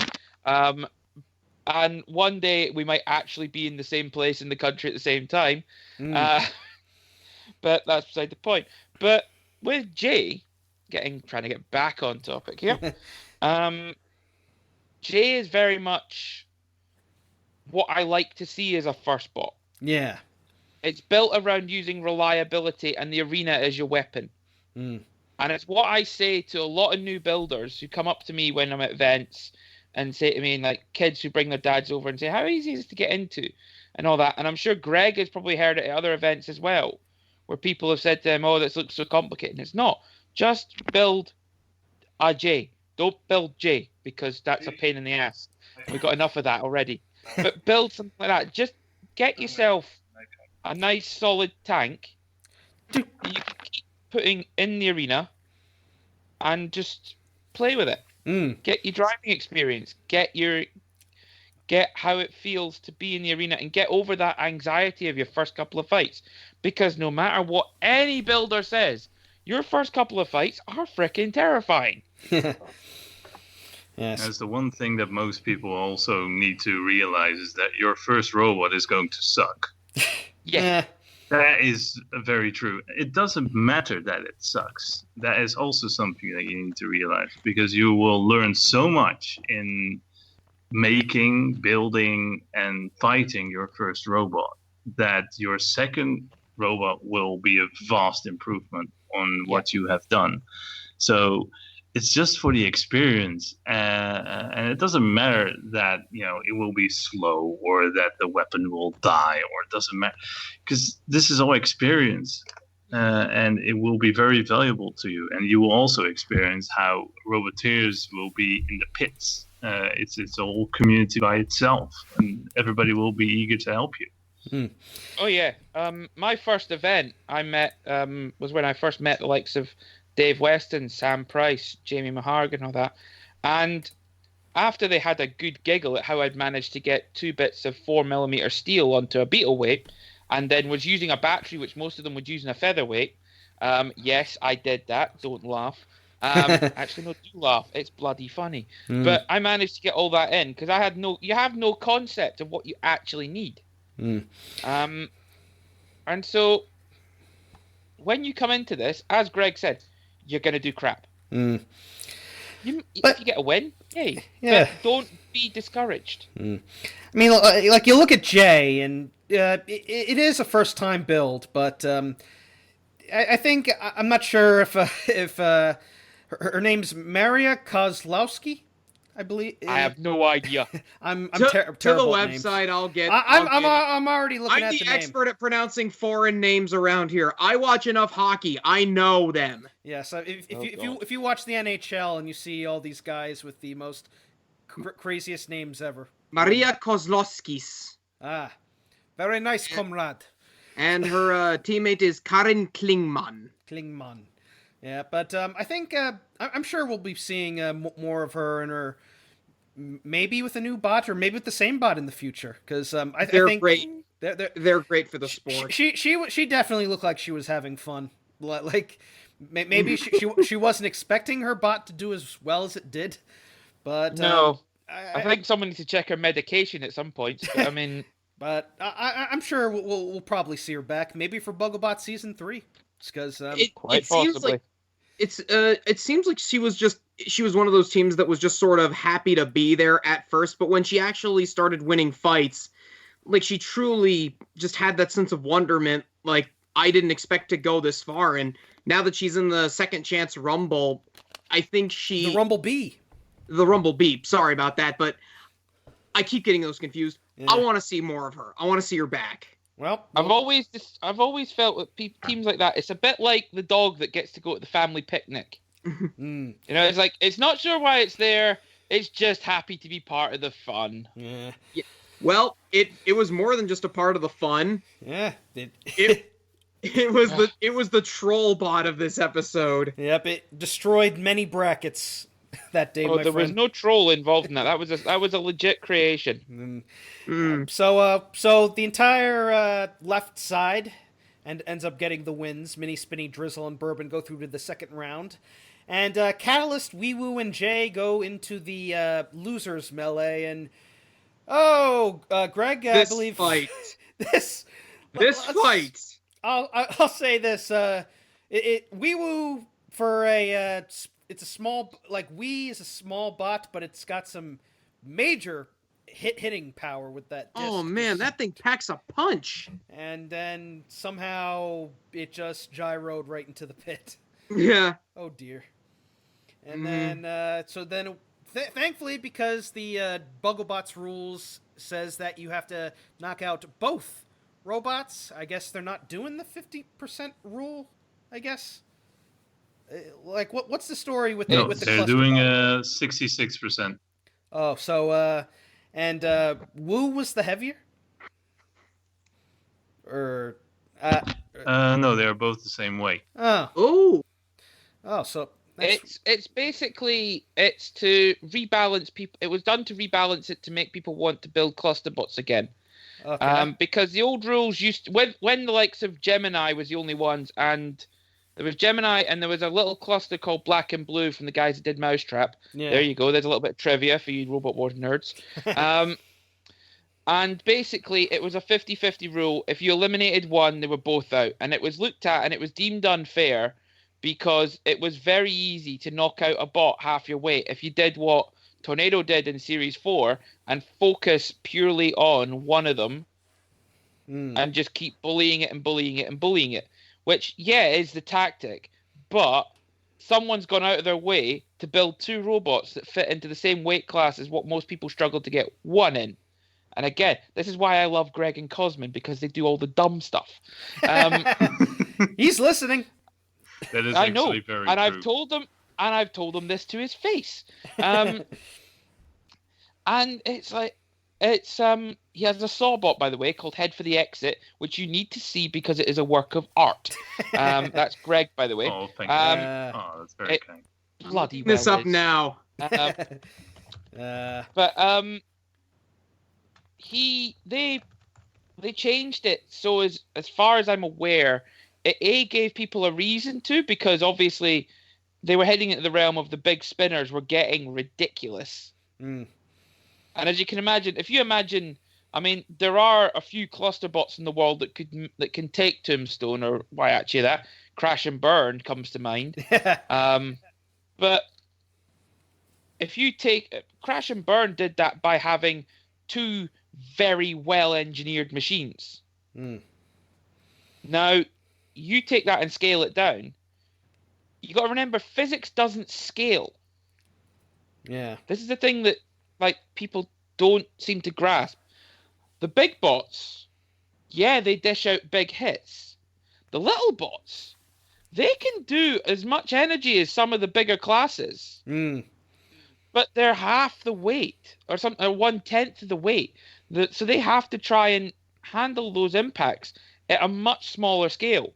And one day we might actually be in the same place in the country at the same time. But that's beside the point. But with Jay, trying to get back on topic here. Jay is very much what I like to see as a first bot. Yeah. It's built around using reliability and the arena as your weapon. And it's what I say to a lot of new builders who come up to me when I'm at events and say to me, and like kids who bring their dads over and say, how easy is it to get into? And all that. And I'm sure Greg has probably heard it at other events as well, where people have said to him, oh, this looks so complicated. And it's not. Just build a J. Don't build J, because that's a pain in the ass. We've got enough of that already. But build something like that. Just get yourself a nice solid tank that you can keep putting in the arena and just play with it. Get your driving experience. Get how it feels to be in the arena and get over that anxiety of your first couple of fights. Because no matter what any builder says, your first couple of fights are freaking terrifying. Yes. That's the one thing that most people also need to realize, is that your first robot is going to suck. Yeah. That is very true. It doesn't matter that it sucks. That is also something that you need to realize, because you will learn so much in making, building, and fighting your first robot that your second robot will be a vast improvement on what you have done. So it's just for the experience, and it doesn't matter that it will be slow or that the weapon will die, or it doesn't matter, because this is all experience, and it will be very valuable to you, and you will also experience how Roboteers will be in the pits. It's a whole community by itself, and everybody will be eager to help you. Oh yeah. My first event I met was when I first met the likes of Dave Weston, Sam Price, Jamie Mahargan, all that. And after they had a good giggle at how I'd managed to get 2 bits of 4mm steel onto a beetle weight, and then was using a battery which most of them would use in a featherweight. Yes, I did that. Don't laugh. Actually, no, do laugh. It's bloody funny. But I managed to get all that in because you have no concept of what you actually need. And so when you come into this, as Greg said, you're going to do crap. If you get a win, yay. Yeah. But don't be discouraged. I mean, like you look at Jay, and it is a first-time build, but I think I'm not sure if her name's Maria Kozlowski, I believe. I have no idea. I'm to terrible the at names. website. I'll get. I'm already looking at the name. I'm the expert at pronouncing foreign names around here. I watch enough hockey. I know them. Yeah, so if you watch the NHL and you see all these guys with the most craziest names ever. Maria Kozlowskis. Ah, very nice, comrade. And her teammate is Karin Klingman. Yeah, but I think I'm sure we'll be seeing more of her and her, maybe with a new bot or maybe with the same bot in the future. Because I think great. They're great for the sport. She definitely looked like she was having fun. Like maybe she wasn't expecting her bot to do as well as it did. But no, I think someone needs to check her medication at some point. I mean, but I'm sure we'll probably see her back. Maybe for Bugglebots season 3. Because it seems like it seems like she was one of those teams that was just sort of happy to be there at first, but when she actually started winning fights, like she truly just had that sense of wonderment. Like, I didn't expect to go this far, and now that she's in the Second Chance Rumble, I think the Rumble B. Sorry about that, but I keep getting those confused. Yeah. I want to see more of her. I want to see her back. Well, I've always felt with teams like that, it's a bit like the dog that gets to go to the family picnic. You know, it's like, it's not sure why it's there. It's just happy to be part of the fun. Yeah. Well, it was more than just a part of the fun. Yeah. It was the troll bot of this episode. Yep, it destroyed many brackets that day. Oh, there was no troll involved in that. That was a legit creation. So the entire left side ends up getting the wins. Mini, Spinny, Drizzle, and Bourbon go through to the second round, and Catalyst, Wee Woo, and Jay go into the losers melee. And Greg, I believe fight. this fight. I'll say this. Wee Woo for a. It's a small, Wii is a small bot, but it's got some major hitting power with that disc. Oh man, that thing packs a punch. And then somehow it just gyroed right into the pit. Yeah. Oh dear. And then, thankfully, because the Bugglebots rules says that you have to knock out both robots, I guess they're not doing the 50% rule, I guess. Like, what's the story with the they're doing 66%. Oh, so and Wu was the heavier, or no, they're both the same weight. So it's basically to rebalance people. It was done to rebalance it to make people want to build cluster bots again. Okay. Because the old rules when the likes of Gemini was the only ones, and there was Gemini, and there was a little cluster called Black and Blue from the guys that did Mousetrap. Yeah. There you go. There's a little bit of trivia for you Robot Wars nerds. And basically, it was a 50-50 rule. If you eliminated one, they were both out. And it was looked at, and it was deemed unfair because it was very easy to knock out a bot half your weight if you did what Tornado did in Series 4 and focus purely on one of them and just keep bullying it and bullying it and bullying it. Which, is the tactic, but someone's gone out of their way to build 2 robots that fit into the same weight class as what most people struggle to get one in. And again, this is why I love Greg and Cosman, because they do all the dumb stuff. He's listening. That is I know, actually very and true. I've told him this to his face. And it's like, he has a Sawbot, by the way, called Head for the Exit, which you need to see because it is a work of art. That's Greg, by the way. Oh, thank you. That's very kind. Bloody This well up is. now. But they changed it so as far as I'm aware, it gave people a reason to, because obviously they were heading into the realm of the big spinners were getting ridiculous. Mm. And as you can imagine, I mean, there are a few cluster bots in the world that can take Tombstone, or why actually that Crash and Burn comes to mind. But if you take Crash and Burn did that by having 2 very well engineered machines. Mm. Now, you take that and scale it down. You got to remember, physics doesn't scale. Yeah. This is the thing that people don't seem to grasp. The big bots, yeah, they dish out big hits. The little bots, they can do as much energy as some of the bigger classes. Mm. But they're half the weight, or 1/10 of the weight. So they have to try and handle those impacts at a much smaller scale.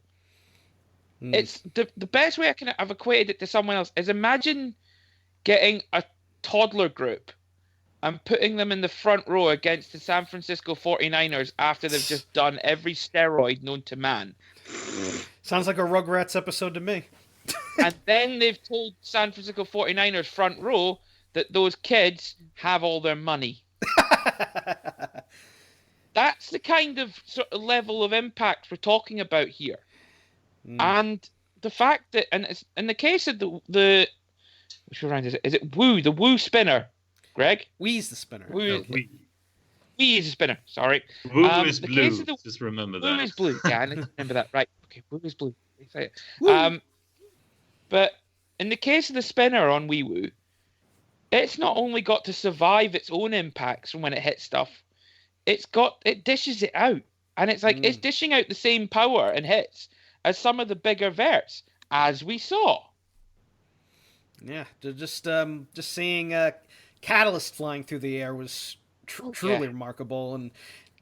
Mm. It's the best way I've equated it to someone else is imagine getting a toddler group and putting them in the front row against the San Francisco 49ers after they've just done every steroid known to man. Sounds like a Rugrats episode to me. And then they've told San Francisco 49ers front row that those kids have all their money. That's the kind of sort of level of impact we're talking about here. Mm. And the fact that, and it's, in the case of the which round is it? Is it Woo, the Woo spinner, Greg? Wee's the spinner. Wee is the spinner, sorry. Woo is blue, just remember that. Woo is blue, yeah, I need to remember that. Right, okay, Woo is blue. Woo. But in the case of the spinner on Wee Woo, it's not only got to survive its own impacts from when it hits stuff, it dishes it out. And it's like, it's dishing out the same power and hits as some of the bigger verts, as we saw. Yeah, just seeing Catalyst flying through the air was truly remarkable. And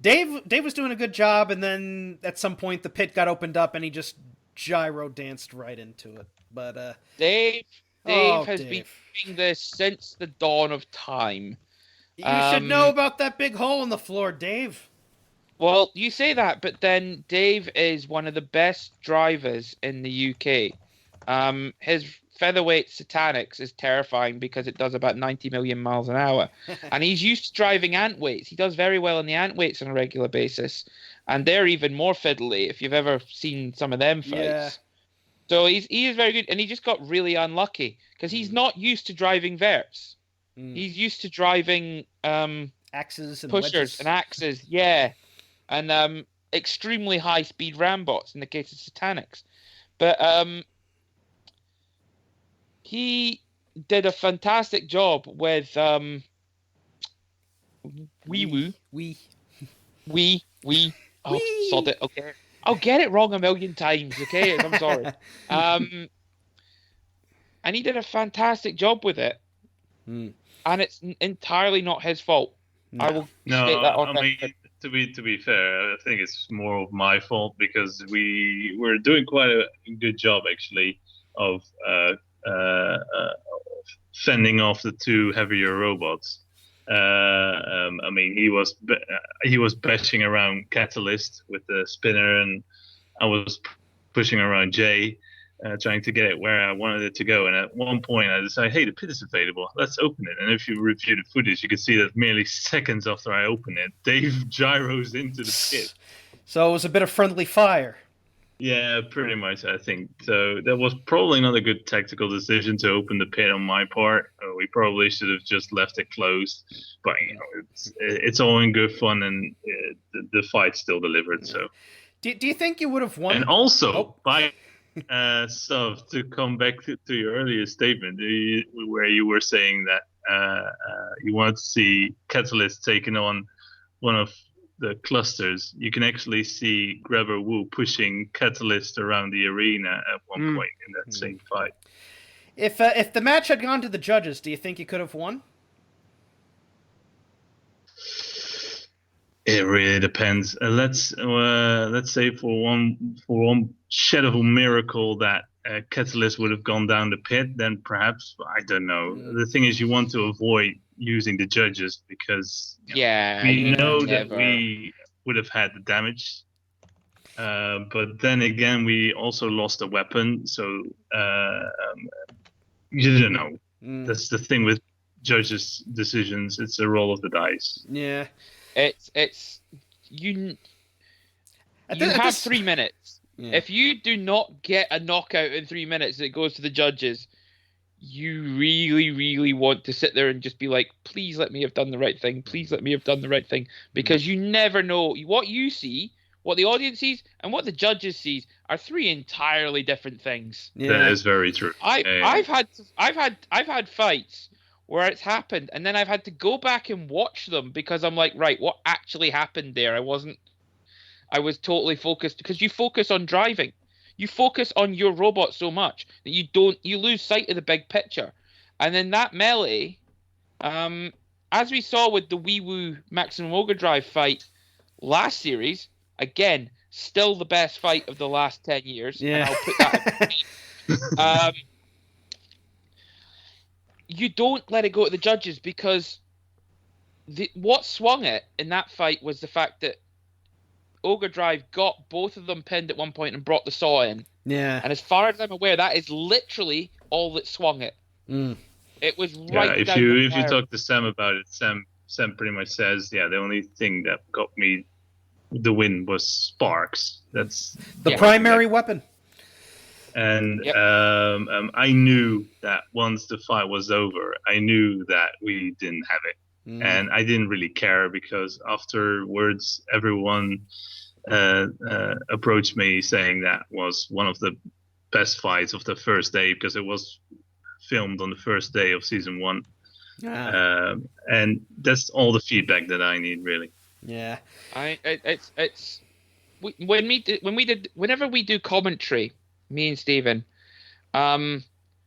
Dave was doing a good job, and then at some point the pit got opened up, and he just gyro danced right into it. But Dave has been doing this since the dawn of time. You should know about that big hole in the floor, Dave. Well, you say that, but then Dave is one of the best drivers in the UK. His featherweight Satanics is terrifying because it does about 90 million miles an hour. And he's used to driving ant weights. He does very well in the ant weights on a regular basis. And they're even more fiddly if you've ever seen some of them fights. Yeah. So he is very good. And he just got really unlucky because he's not used to driving verts. He's used to driving axes and pushers wedges. And axes, yeah. And extremely high-speed rambots in the case of Satanics. But he did a fantastic job with Wee Woo. Wee. Oh, sod it. Okay. I'll get it wrong a million times, okay? I'm sorry. And he did a fantastic job with it. And it's entirely not his fault. No. I will state that on record. To be fair, I think it's more of my fault because we're doing quite a good job actually of fending off the 2 heavier robots. I mean, he was bashing around Catalyst with the spinner, and I was pushing around Jay, trying to get it where I wanted it to go. And at one point, I decided, hey, the pit is available. Let's open it. And if you review the footage, you can see that merely seconds after I open it, Dave gyros into the pit. So it was a bit of friendly fire. Yeah, pretty much, I think. So that was probably not a good tactical decision to open the pit on my part. We probably should have just left it closed. But, you know, it's all in good fun, and the fight still delivered. So. Do you think you would have won? And also, by So to come back to your earlier statement, where you were saying that you want to see Catalyst taking on one of the clusters, you can actually see Grabber Wu pushing Catalyst around the arena at one point in that same fight. If the match had gone to the judges, do you think you could have won? It really depends. Let's say for one shed of a miracle that Catalyst would have gone down the pit, then perhaps I don't know. The thing is, you want to avoid using the judges because we know that we would have had the damage, but then again, we also lost a weapon, so you don't know. That's the thing with judges' decisions. It's a roll of the dice. Yeah. You have 3 minutes. Yeah. If you do not get a knockout in 3 minutes that goes to the judges, you really, really want to sit there and just be like, please let me have done the right thing. Please let me have done the right thing. Because you never know. What you see, what the audience sees, and what the judges sees are 3 entirely different things. Yeah. That is very true. I've had fights where it's happened, and then I've had to go back and watch them because I'm like, right, what actually happened there? I was totally focused, because you focus on driving. You focus on your robot so much that you lose sight of the big picture. And then that melee, as we saw with the Wii Maximum Overdrive fight last series, again, still the best fight of the last 10 years. Yeah. And I'll put that you don't let it go to the judges, because what swung it in that fight was the fact that Ogre Drive got both of them pinned at one point and brought the saw in. Yeah. And as far as I'm aware, that is literally all that swung it. It was right. Yeah, if you talk to Sam about it, Sam pretty much says, the only thing that got me the win was sparks. That's the primary weapon. And I knew that once the fight was over, I knew that we didn't have it. And I didn't really care, because afterwards everyone approached me saying that was one of the best fights of the first day, because it was filmed on the first day of season 1. And that's all the feedback that I need, really. Yeah. Whenever we do commentary, me and Stephen,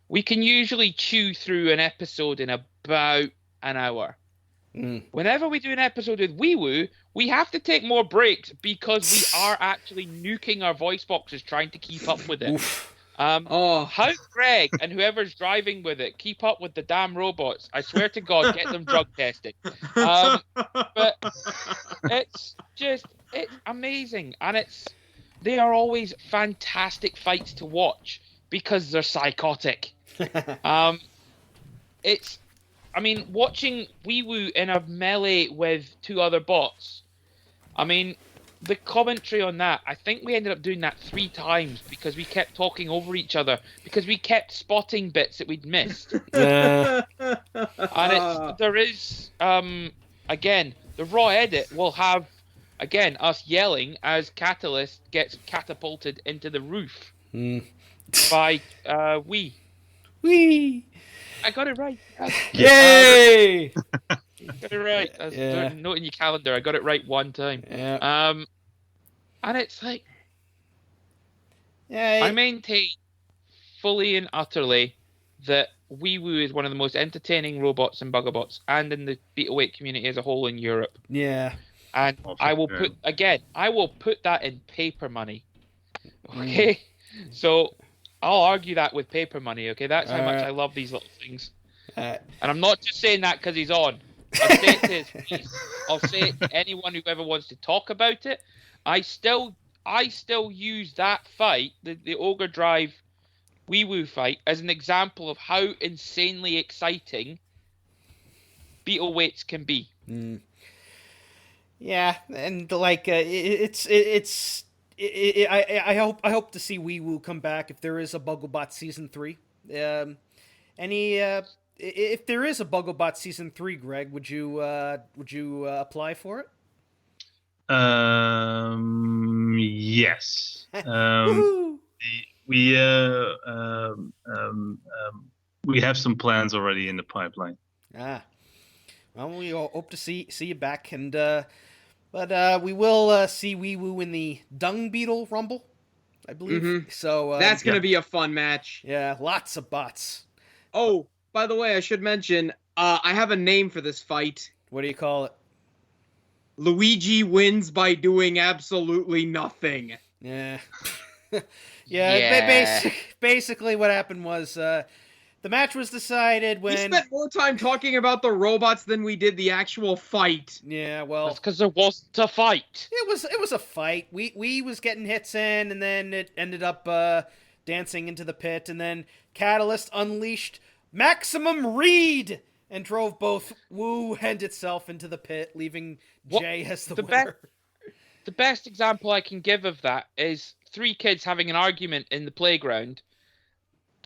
we can usually chew through an episode in about an hour. Whenever we do an episode with Wii, we have to take more breaks, because we are actually nuking our voice boxes trying to keep up with it. How Greg and whoever's driving with it keep up with the damn robots, I swear to God, get them drug tested. But it's amazing, and they are always fantastic fights to watch because they're psychotic. Watching Wii in a melee with 2 other bots, the commentary on that, I think we ended up doing that 3 times because we kept talking over each other, because we kept spotting bits that we'd missed. And there is, again, the raw edit will have, again, us yelling as Catalyst gets catapulted into the roof by Wii. Wii! I got it right. Yay! Got it right. Note in your calendar, I got it right 1 time. Yeah. And it's like, I maintain fully and utterly that Wii is one of the most entertaining robots in Bugglebots, and in the Beetleweight community as a whole in Europe. Yeah. And I will put that in paper money. Okay? So I'll argue that with paper money, okay? That's how much I love these little things. And I'm not just saying that because he's on. I'll say it to his face. I'll say it to anyone who ever wants to talk about it. I still use that fight, the Ogre Drive Wii fight, as an example of how insanely exciting Beetleweights can be. Yeah, and like I hope to see Wii come back if there is a Bugglebot season 3. If there is a Bugglebot season 3, Greg, would you apply for it? Yes. we we have some plans already in the pipeline. Well, we all hope to see you back, and but we will see Wee Woo in the Dung Beetle Rumble, I believe. Mhm. So That's gonna be a fun match. yeah, lots of bots. Oh, by the way, I should mention, I have a name for this fight. What do you call it? Luigi wins by doing absolutely nothing. Yeah. Yeah. Basically what happened was the match was decided We when spent more time talking about the robots than we did the actual fight. yeah, well, That's because there wasn't a fight. it was a fight. We was getting hits in, and then it ended up dancing into the pit, and then Catalyst unleashed Maximum Reed and drove both Woo and itself into the pit, leaving Jay as the winner. The best example I can give of that is 3 kids having an argument in the playground,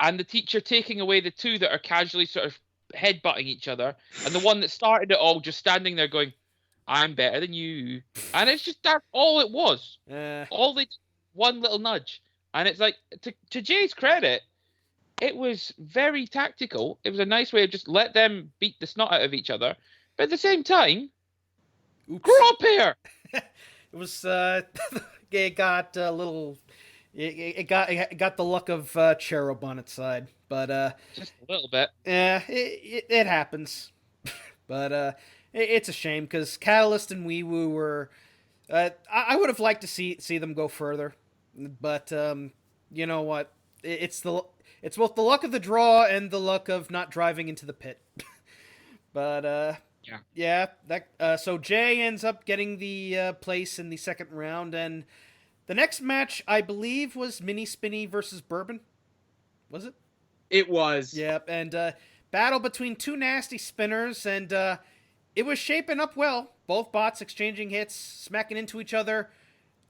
and the teacher taking away the 2 that are casually sort of headbutting each other, and the one that started it all just standing there going, "I'm better than you," and it's just that's all it was. All they one little nudge, and it's like to Jay's credit, it was very tactical. It was a nice way of just let them beat the snot out of each other, but at the same time, grow up here. It was it got a little. It got the look of Cherub on its side, but Just a little bit. yeah, it happens. But it's a shame because Catalyst and Wee Woo were. I would have liked to see them go further, but you know what? It's both the luck of the draw and the luck of not driving into the pit. But yeah. That so Jay ends up getting the place in the second round, and the next match I believe was Mini Spinny versus Bourbon. Was it? It was. Yep, and battle between 2 nasty spinners, and it was shaping up well. Both bots exchanging hits, smacking into each other,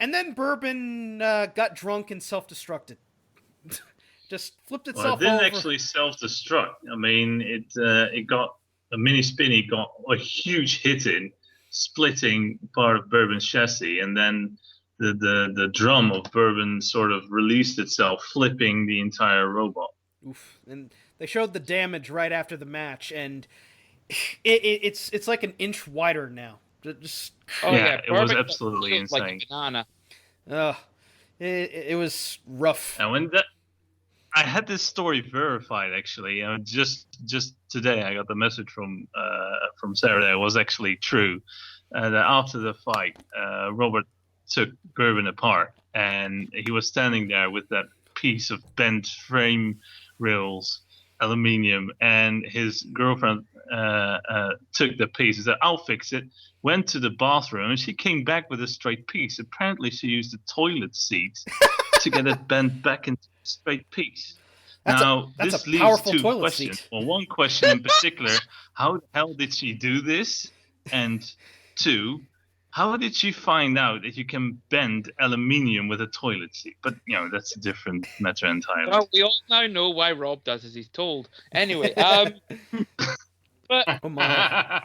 and then Bourbon got drunk and self-destructed. Just flipped itself It didn't over. actually self-destruct. I mean, it got a Mini Spinny got a huge hit in, splitting part of Bourbon's chassis, and then the drum of Bourbon sort of released itself, flipping the entire robot. Oof. And they showed the damage right after the match, and it's like an inch wider now. Just Yeah, it was Bourbon absolutely looked like a insane. banana. it was rough. And when I had this story verified actually. Just today I got the message from Sarah that it was actually true. That after the fight, Robert took Bourbon apart, and he was standing there with that piece of bent frame rails, aluminium, and his girlfriend took the piece and said, "I'll fix it." Went to the bathroom, and she came back with a straight piece. Apparently, she used the toilet seat to get it bent back into a straight piece. That's This a leads powerful to toilet questions. seat. Well, one question in particular: how the hell did she do this? And 2, how did she find out that you can bend aluminium with a toilet seat? But that's a different matter entirely. Well, we all now know why Rob does as he's told. Anyway, but Oh my!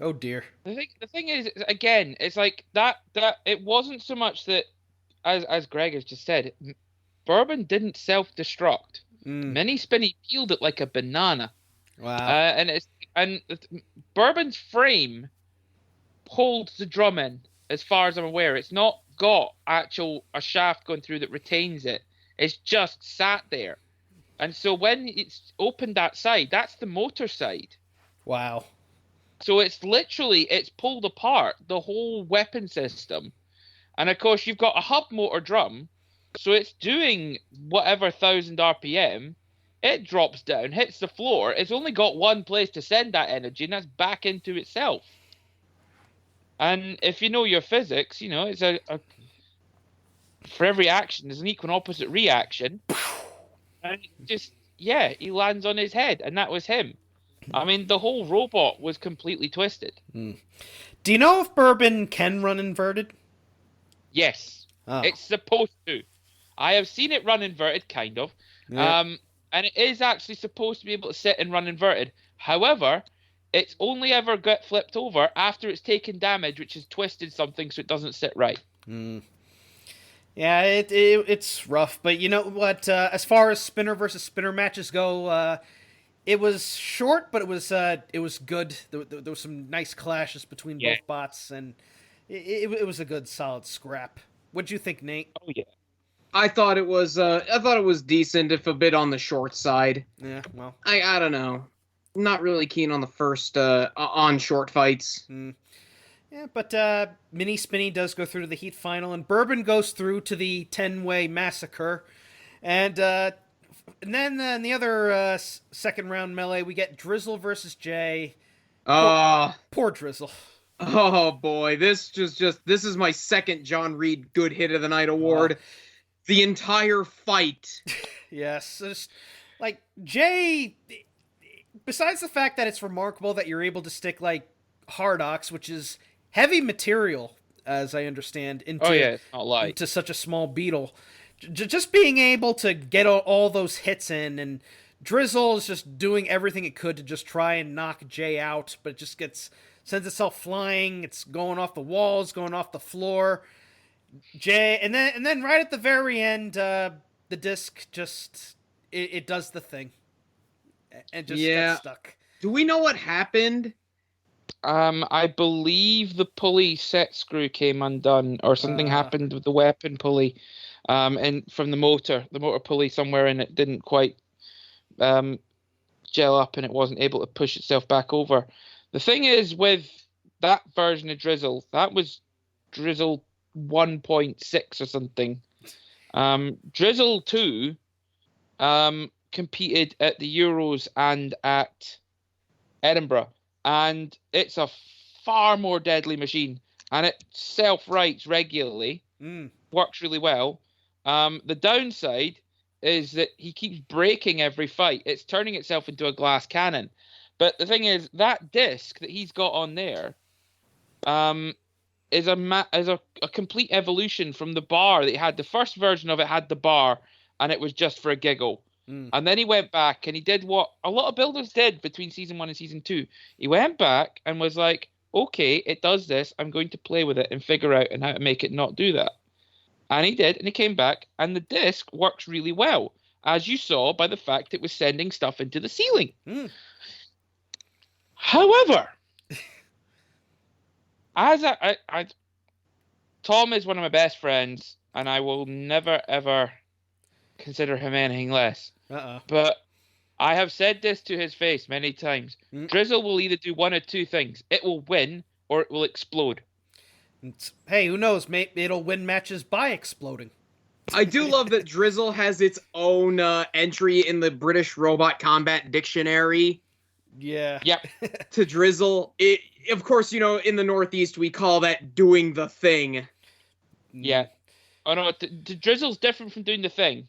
Oh dear! the thing is, again, it's like that it wasn't so much that, as Greg has just said, Bourbon didn't self-destruct. Mini Spinny peeled it like a banana. Wow! And Bourbon's frame holds the drum in, as far as I'm aware. It's not got a shaft going through that retains it. It's just sat there. And so when it's opened that side, that's the motor side. Wow! So it's pulled apart, the whole weapon system. And of course, you've got a hub motor drum, so it's doing whatever 1,000 RPM. It drops down, hits the floor. It's only got one place to send that energy, and that's back into itself. And if you know your physics, it's for every action, there's an equal and opposite reaction. And he lands on his head, and that was him. I mean, the whole robot was completely twisted. Do you know if Bourbon can run inverted? Yes, It's supposed to. I have seen it run inverted, kind of. Yeah. And it is actually supposed to be able to sit and run inverted. However, it's only ever got flipped over after it's taken damage, which has twisted something so it doesn't sit right. Yeah, it's rough, but you know what? As far as spinner versus spinner matches go, it was short, but it was good. There was some nice clashes between Yeah. both bots, and it was a good solid scrap. What'd you think, Nate? Oh yeah. I thought it was decent, if a bit on the short side. Yeah, well, I don't know. Not really keen on the first on short fights. yeah, but Mini Spinny does go through to the heat final, and Bourbon goes through to the 10-way massacre, and then in the other second round melee, we get Drizzle versus Jay. Uh Poor Drizzle. oh boy, this is my second John Reed Good Hit of the Night award. The entire fight. Yes, just, like Jay. Besides the fact that it's remarkable that you're able to stick like Hardox, which is heavy material, as I understand, into It's not light. into such a small beetle, just being able to get all those hits in, and Drizzle is just doing everything it could to just try and knock Jay out, but it just sends itself flying. It's going off the walls, going off the floor. Jay, and then right at the very end, the disc just it does the thing, and just gets stuck. Do we know what happened? I believe the pulley set screw came undone, or something happened with the weapon pulley, and from the motor pulley somewhere in it didn't quite gel up, and it wasn't able to push itself back over. The thing is, with that version of Drizzle, that was Drizzle 1.6 or something. Drizzle 2 competed at the Euros and at Edinburgh, and it's a far more deadly machine, and it self-rights regularly, works really well. The downside is that he keeps breaking every fight. It's turning itself into a glass cannon. But the thing is, that disc that he's got on there is a complete evolution from the bar that he had. The first version of it had the bar, and it was just for a giggle. And then he went back and he did what a lot of builders did between season 1 and season 2. He went back and was like, okay, it does this. I'm going to play with it and figure out how to make it not do that. And he did, and he came back, and the disc works really well, as you saw by the fact it was sending stuff into the ceiling. However, Tom is one of my best friends, and I will never, ever consider him anything less. But I have said this to his face many times. Drizzle will either do one of two things. It will win, or it will explode. Hey, who knows? Maybe it'll win matches by exploding. I do love that Drizzle has its own entry in the British Robot Combat Dictionary. Yeah. Yep. To Drizzle. Of course, you know, in the Northeast, we call that doing the thing. Yeah. Oh, no, Drizzle's different from doing the thing.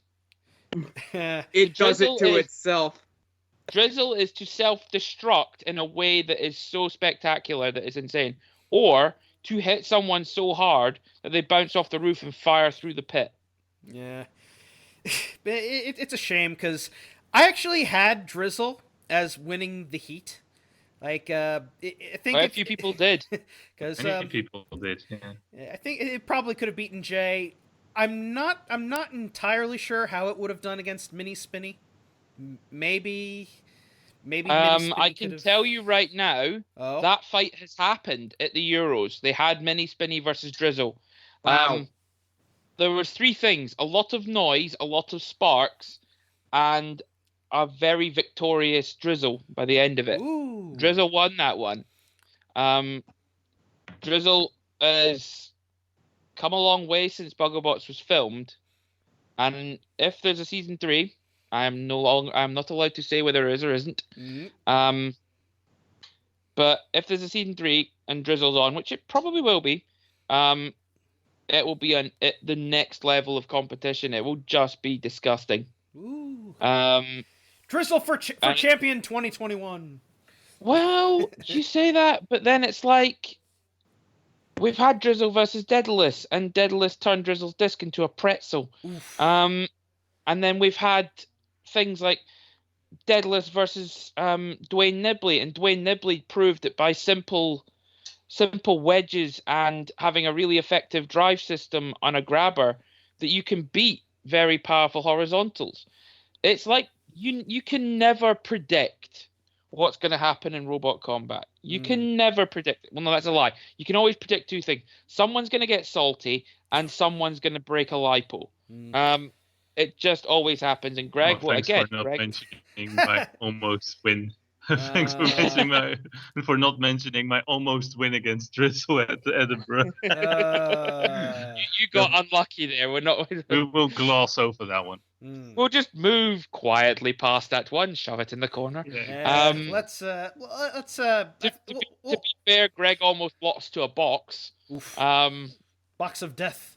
It does it to itself. Drizzle is to self-destruct in a way that is so spectacular that it's insane. Or to hit someone so hard that they bounce off the roof and fire through the pit. Yeah. It's a shame, because I actually had Drizzle as winning the heat. Like, I think a few people did. Because Many people did. Yeah. I think it probably could have beaten Jay. I'm not entirely sure how it would have done against Mini Spinny. Maybe. Mini Spinny I can tell you right now, Oh. that fight has happened at the Euros. They had Mini Spinny versus Drizzle. Wow. There was three things: a lot of noise, a lot of sparks, and a very victorious Drizzle by the end of it. Ooh. Drizzle won that one. Drizzle has come a long way since Bugglebots was filmed, and if there's a season 3, I'm not allowed to say whether there is or isn't. But if there's a season 3 and Drizzle's on, which it probably will be, it will be the next level of competition. It will just be disgusting. Ooh. Um, Drizzle for champion 2021. Well, you say that, but then it's like we've had Drizzle versus Daedalus, and Daedalus turned Drizzle's disc into a pretzel. Oof. And then we've had things like Daedalus versus Dwayne Nibley, and Dwayne Nibley proved that by simple wedges and having a really effective drive system on a grabber, that you can beat very powerful horizontals. It's like you can never predict what's going to happen in robot combat. You can never predict. Well, no, that's a lie. You can always predict two things. Someone's going to get salty and someone's going to break a lipo. It just always happens. And Greg, Well, thanks again, for not Greg, mentioning my almost win. Thanks for not mentioning my almost win against Drizzle at Edinburgh. you got unlucky there. We'll gloss over that one. We'll just move quietly past that one, shove it in the corner. Yeah. To be fair, Greg almost lost to a box. Oof. Box of death.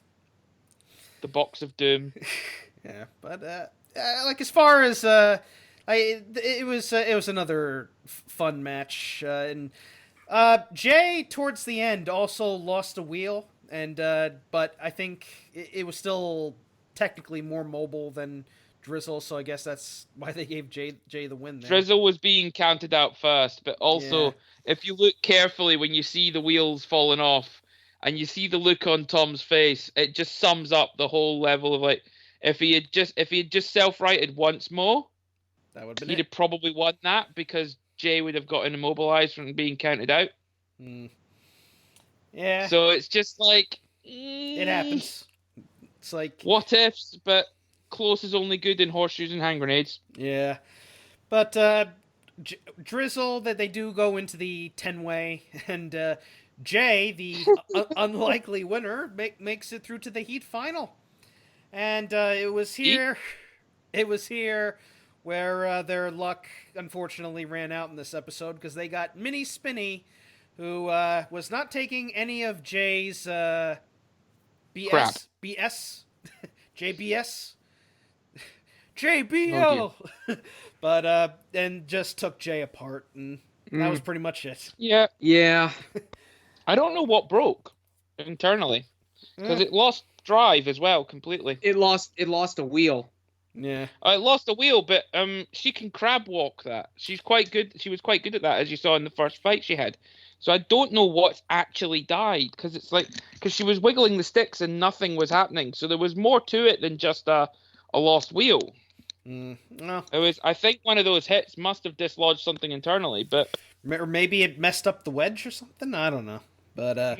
The box of doom. Yeah, but like as far as it was another fun match, and Jay towards the end also lost a wheel, and but I think it was still technically more mobile than Drizzle, so I guess that's why they gave Jay the win there. Drizzle was being counted out first, but also if you look carefully when you see the wheels falling off and you see the look on Tom's face, it just sums up the whole level of like if he had just self-righted once more, he'd have probably won that because Jay would have gotten immobilized from being counted out. Yeah. So it's just like it happens. It's like what ifs, but close is only good in horseshoes and hand grenades. Yeah, but Drizzle that they do go into the 10-way, and Jay, the unlikely winner, makes it through to the heat final, and it was here where their luck unfortunately ran out in this episode because they got Mini Spinny, who was not taking any of Jay's JBS. JBL, but and just took Jay apart, and that was pretty much it. Yeah. I don't know what broke internally because it lost drive as well completely. It lost a wheel. Yeah, it lost a wheel, but she can crab walk that. She's quite good. She was quite good at that, as you saw in the first fight she had. So I don't know what's actually died because she was wiggling the sticks and nothing was happening. So there was more to it than just a lost wheel. No. It was. I think one of those hits must have dislodged something internally, but or maybe it messed up the wedge or something. I don't know, but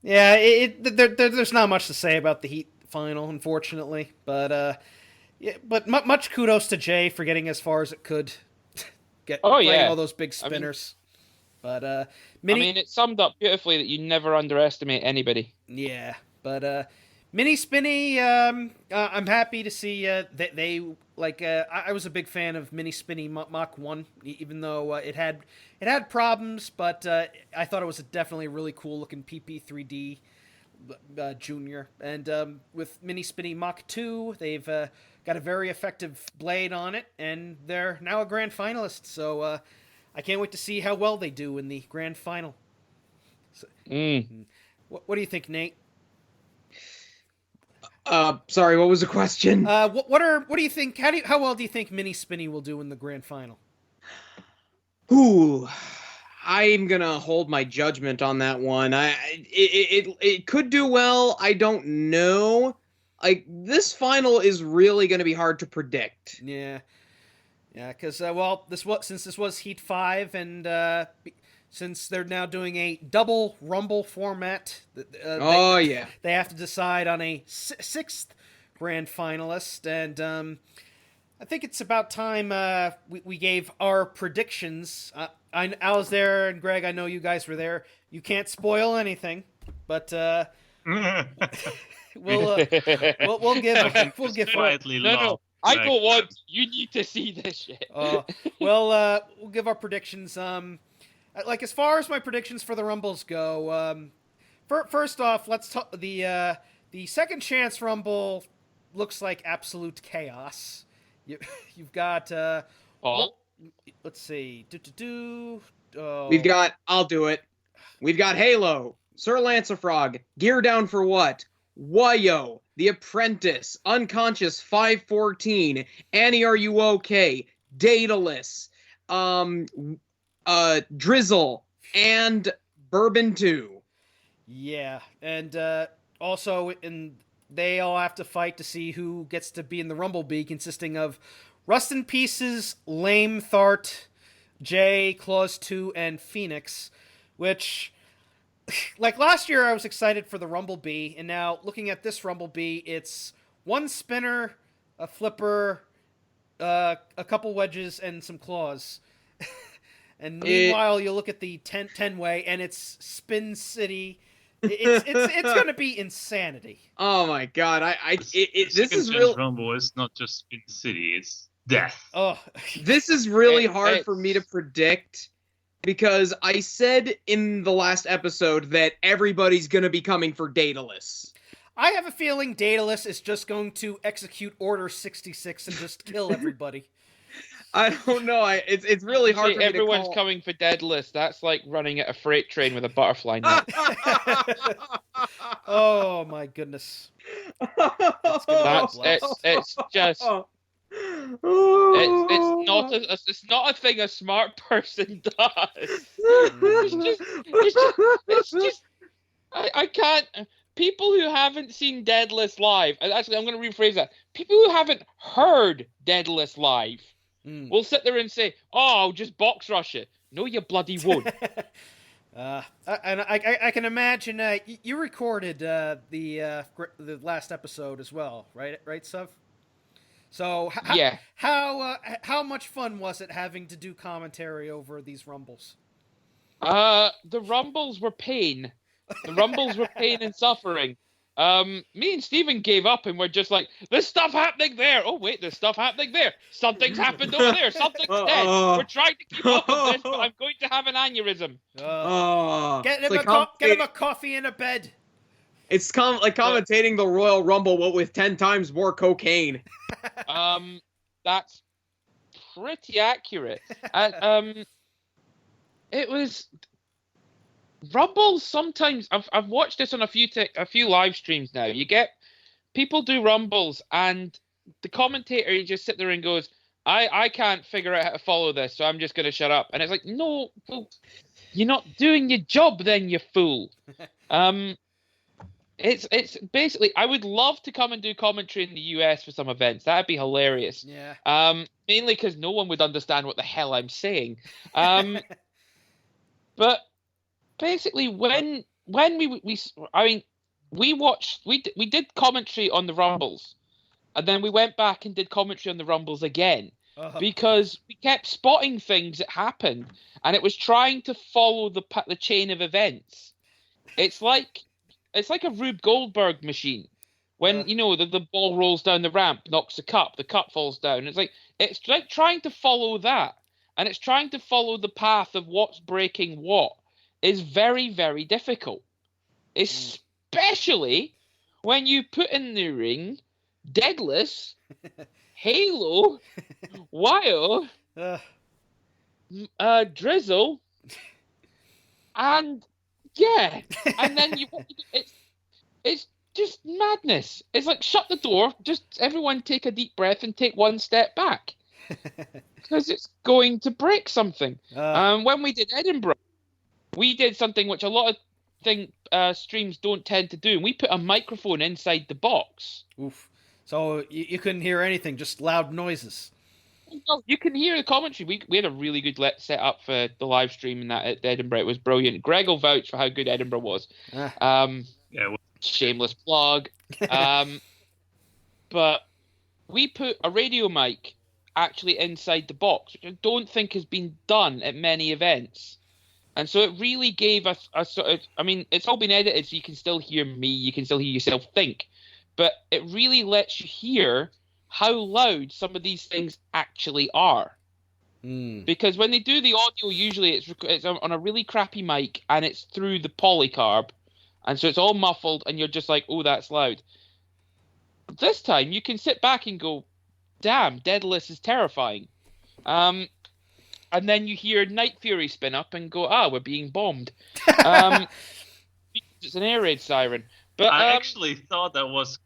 yeah, there's not much to say about the heat final, unfortunately. But but much kudos to Jay for getting as far as it could, all those big spinners. But it summed up beautifully that you never underestimate anybody. Yeah, but Mini Spinny, I'm happy to see that they like. I was a big fan of Mini Spinny Mach 1, even though it had problems, but I thought it was definitely a really cool looking PP3D Junior. And with Mini Spinny Mach 2, they've got a very effective blade on it, and they're now a grand finalist. So I can't wait to see how well they do in the grand final. So, what do you think, Nate? Sorry, what was the question? What do you think? How well do you think Mini Spinny will do in the grand final? Ooh, I'm gonna hold my judgment on that one. It could do well. I don't know. Like this final is really gonna be hard to predict. Yeah, because since this was Heat 5 and since they're now doing a double Rumble format, they have to decide on a sixth grand finalist, and I think it's about time we gave our predictions. Alasdair and Greg, I know you guys were there. You can't spoil anything, but we'll give quietly. No. I don't want. You need to see this shit. We'll give our predictions. Like as far as my predictions for the Rumbles go, first off, let's talk the second chance Rumble looks like absolute chaos. You've got let's see, we've got. I'll do it. We've got Halo, Sir Lancefrog, Gear Down for What, Wayo, The Apprentice, Unconscious 514, Annie Are You Okay, Daedalus, Drizzle, and Bourbon 2. Yeah, and also they all have to fight to see who gets to be in the Rumble Bee, consisting of Rust in Pieces, Lame Thart, Jay, Claws 2, and Phoenix, which, like last year I was excited for the Rumble Bee, and now looking at this Rumble Bee, it's one spinner, a flipper, a couple wedges, and some claws. And meanwhile, you look at the 10-way, and it's Spin City. It's going to be insanity. Oh my god! This is real. Rumble is not just Spin City; it's death. Oh, this is really hard for me to predict because I said in the last episode that everybody's going to be coming for Daedalus. I have a feeling Daedalus is just going to execute Order 66 and just kill everybody. I don't know. It's really hard for me to call. Everyone's coming for Daedalus. That's like running at a freight train with a butterfly net. Oh my goodness! It's just. It's not a thing a smart person does. It's just I can't. People who haven't seen Daedalus live. Actually, I'm going to rephrase that. People who haven't heard Daedalus live will sit there and say, "Oh, I'll just box rush it." No, you bloody won't. And I can imagine you recorded the last episode as well, right, Suv? So yeah, how much fun was it having to do commentary over these rumbles? The rumbles were pain. The rumbles were pain and suffering. Me and Stephen gave up and we're just like, there's stuff happening there. Oh wait, there's stuff happening there. Something's happened over there. Something's dead. We're trying to keep up with this, but I'm going to have an aneurysm. Get him a coffee and a bed. It's like commentating the Royal Rumble, but with 10 times more cocaine. That's pretty accurate. It was Rumbles. Sometimes I've watched this on a few live streams now. You get people do Rumbles, and the commentator, you just sit there and goes, I can't figure out how to follow this, so I'm just going to shut up. And it's like, no, well, you're not doing your job then, you fool. It's basically, I would love to come and do commentary in the US for some events. That'd be hilarious. Yeah. Mainly because no one would understand what the hell I'm saying. But basically, when we did commentary on the Rumbles, and then we went back and did commentary on the Rumbles again because we kept spotting things that happened, and it was trying to follow the chain of events. It's like a Rube Goldberg machine. When the ball rolls down the ramp, knocks the cup falls down. It's like trying to follow that, and it's trying to follow the path of what's breaking what is very, very difficult, especially when you put in the ring Deadless, Halo, Wild, Drizzle, and then it's just madness. It's like, shut the door, just everyone take a deep breath and take one step back, because it's going to break something. When we did Edinburgh, we did something which a lot of streams don't tend to do, and we put a microphone inside the box. Oof. So you couldn't hear anything, just loud noises. No, you can hear the commentary. We had a really good setup for the live stream in that at Edinburgh. It was brilliant. Greg will vouch for how good Edinburgh was. Shameless plug. But we put a radio mic actually inside the box, which I don't think has been done at many events. And so it really gave us a sort of, I mean, it's all been edited so you can still hear me, you can still hear yourself think. But it really lets you hear how loud some of these things actually are. Because when they do the audio, usually it's on a really crappy mic and it's through the polycarb. And so it's all muffled and you're just like, oh, that's loud. This time you can sit back and go, damn, Daedalus is terrifying. And then you hear Night Fury spin up and go, we're being bombed. It's an air raid siren. But I actually thought that was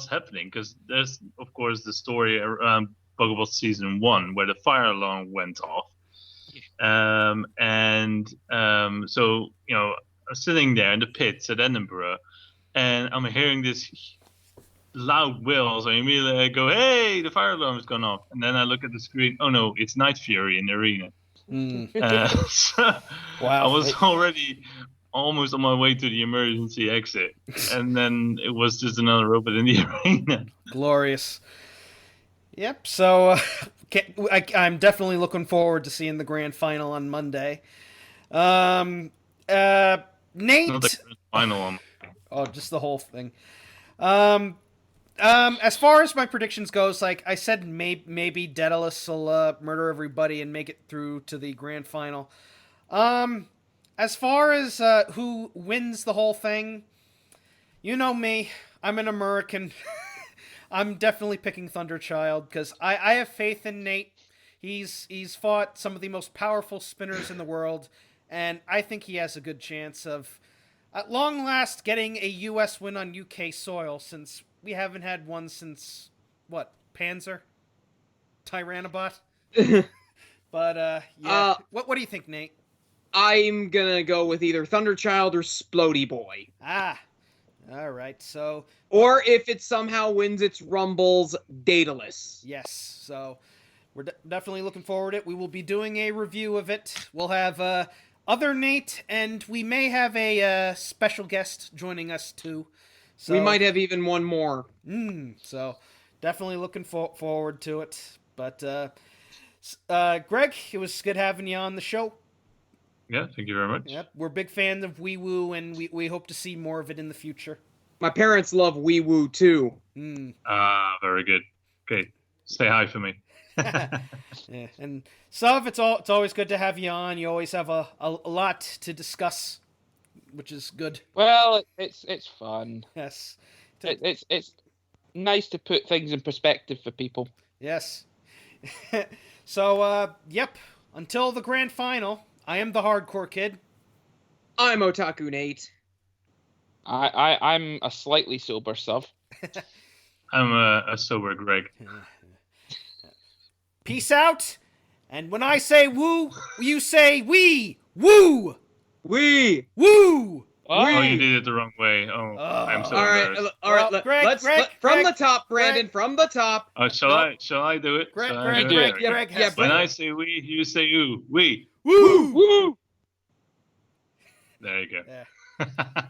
happening, because there's, of course, the story around Bugglebots Season 1 where the fire alarm went off. So, I'm sitting there in the pits at Edinburgh, and I'm hearing this loud wails. I immediately go, "Hey, the fire alarm has gone off!" And then I look at the screen. Oh no, it's Night Fury in the arena. So Wow. I was already almost on my way to the emergency exit, and then it was just another robot in the arena. Glorious. Yep. So I'm definitely looking forward to seeing the grand final on Monday. Nate. Not the final one. Oh, just the whole thing. As far as my predictions goes, like I said, maybe Daedalus will murder everybody and make it through to the grand final. As far as who wins the whole thing, you know me. I'm an American. I'm definitely picking Thunderchild because I have faith in Nate. He's fought some of the most powerful spinners in the world, and I think he has a good chance of, at long last, getting a U.S. win on UK soil, since we haven't had one since, what, Panzer? Tyrannobot? But, yeah. What do you think, Nate? I'm gonna go with either Thunderchild or Splody Boy. Ah, all right, so... Or if it somehow wins its Rumbles, Daedalus. Yes, so we're definitely looking forward to it. We will be doing a review of it. We'll have other Nate, and we may have a special guest joining us, too. So, we might have even one more. So definitely looking forward to it. But Greg, it was good having you on the show. Yeah, thank you very much. Yep, we're big fans of Wee Woo, and we hope to see more of it in the future. My parents love Wee Woo too. Very good. Okay, say hi for me. Yeah, and Suv, it's always good to have you on. You always have a lot to discuss, which is good. Well, it's fun. Yes, It's nice to put things in perspective for people. Yes. So, yep. Until the grand final, I am the Hardcore Kid. I'm Otaku Nate. I'm a slightly sober Suv. I'm a sober Greg. Peace out. And when I say woo, you say wee. Woo. Wee. Woo. Oh, you did it the wrong way. Oh, I'm so embarrassed. All right. Greg, From the top, Brandon. From the top. Shall I do it? Greg, Yeah, when I say we, you say ooh. We. Woo. Woo! There you go. Yeah.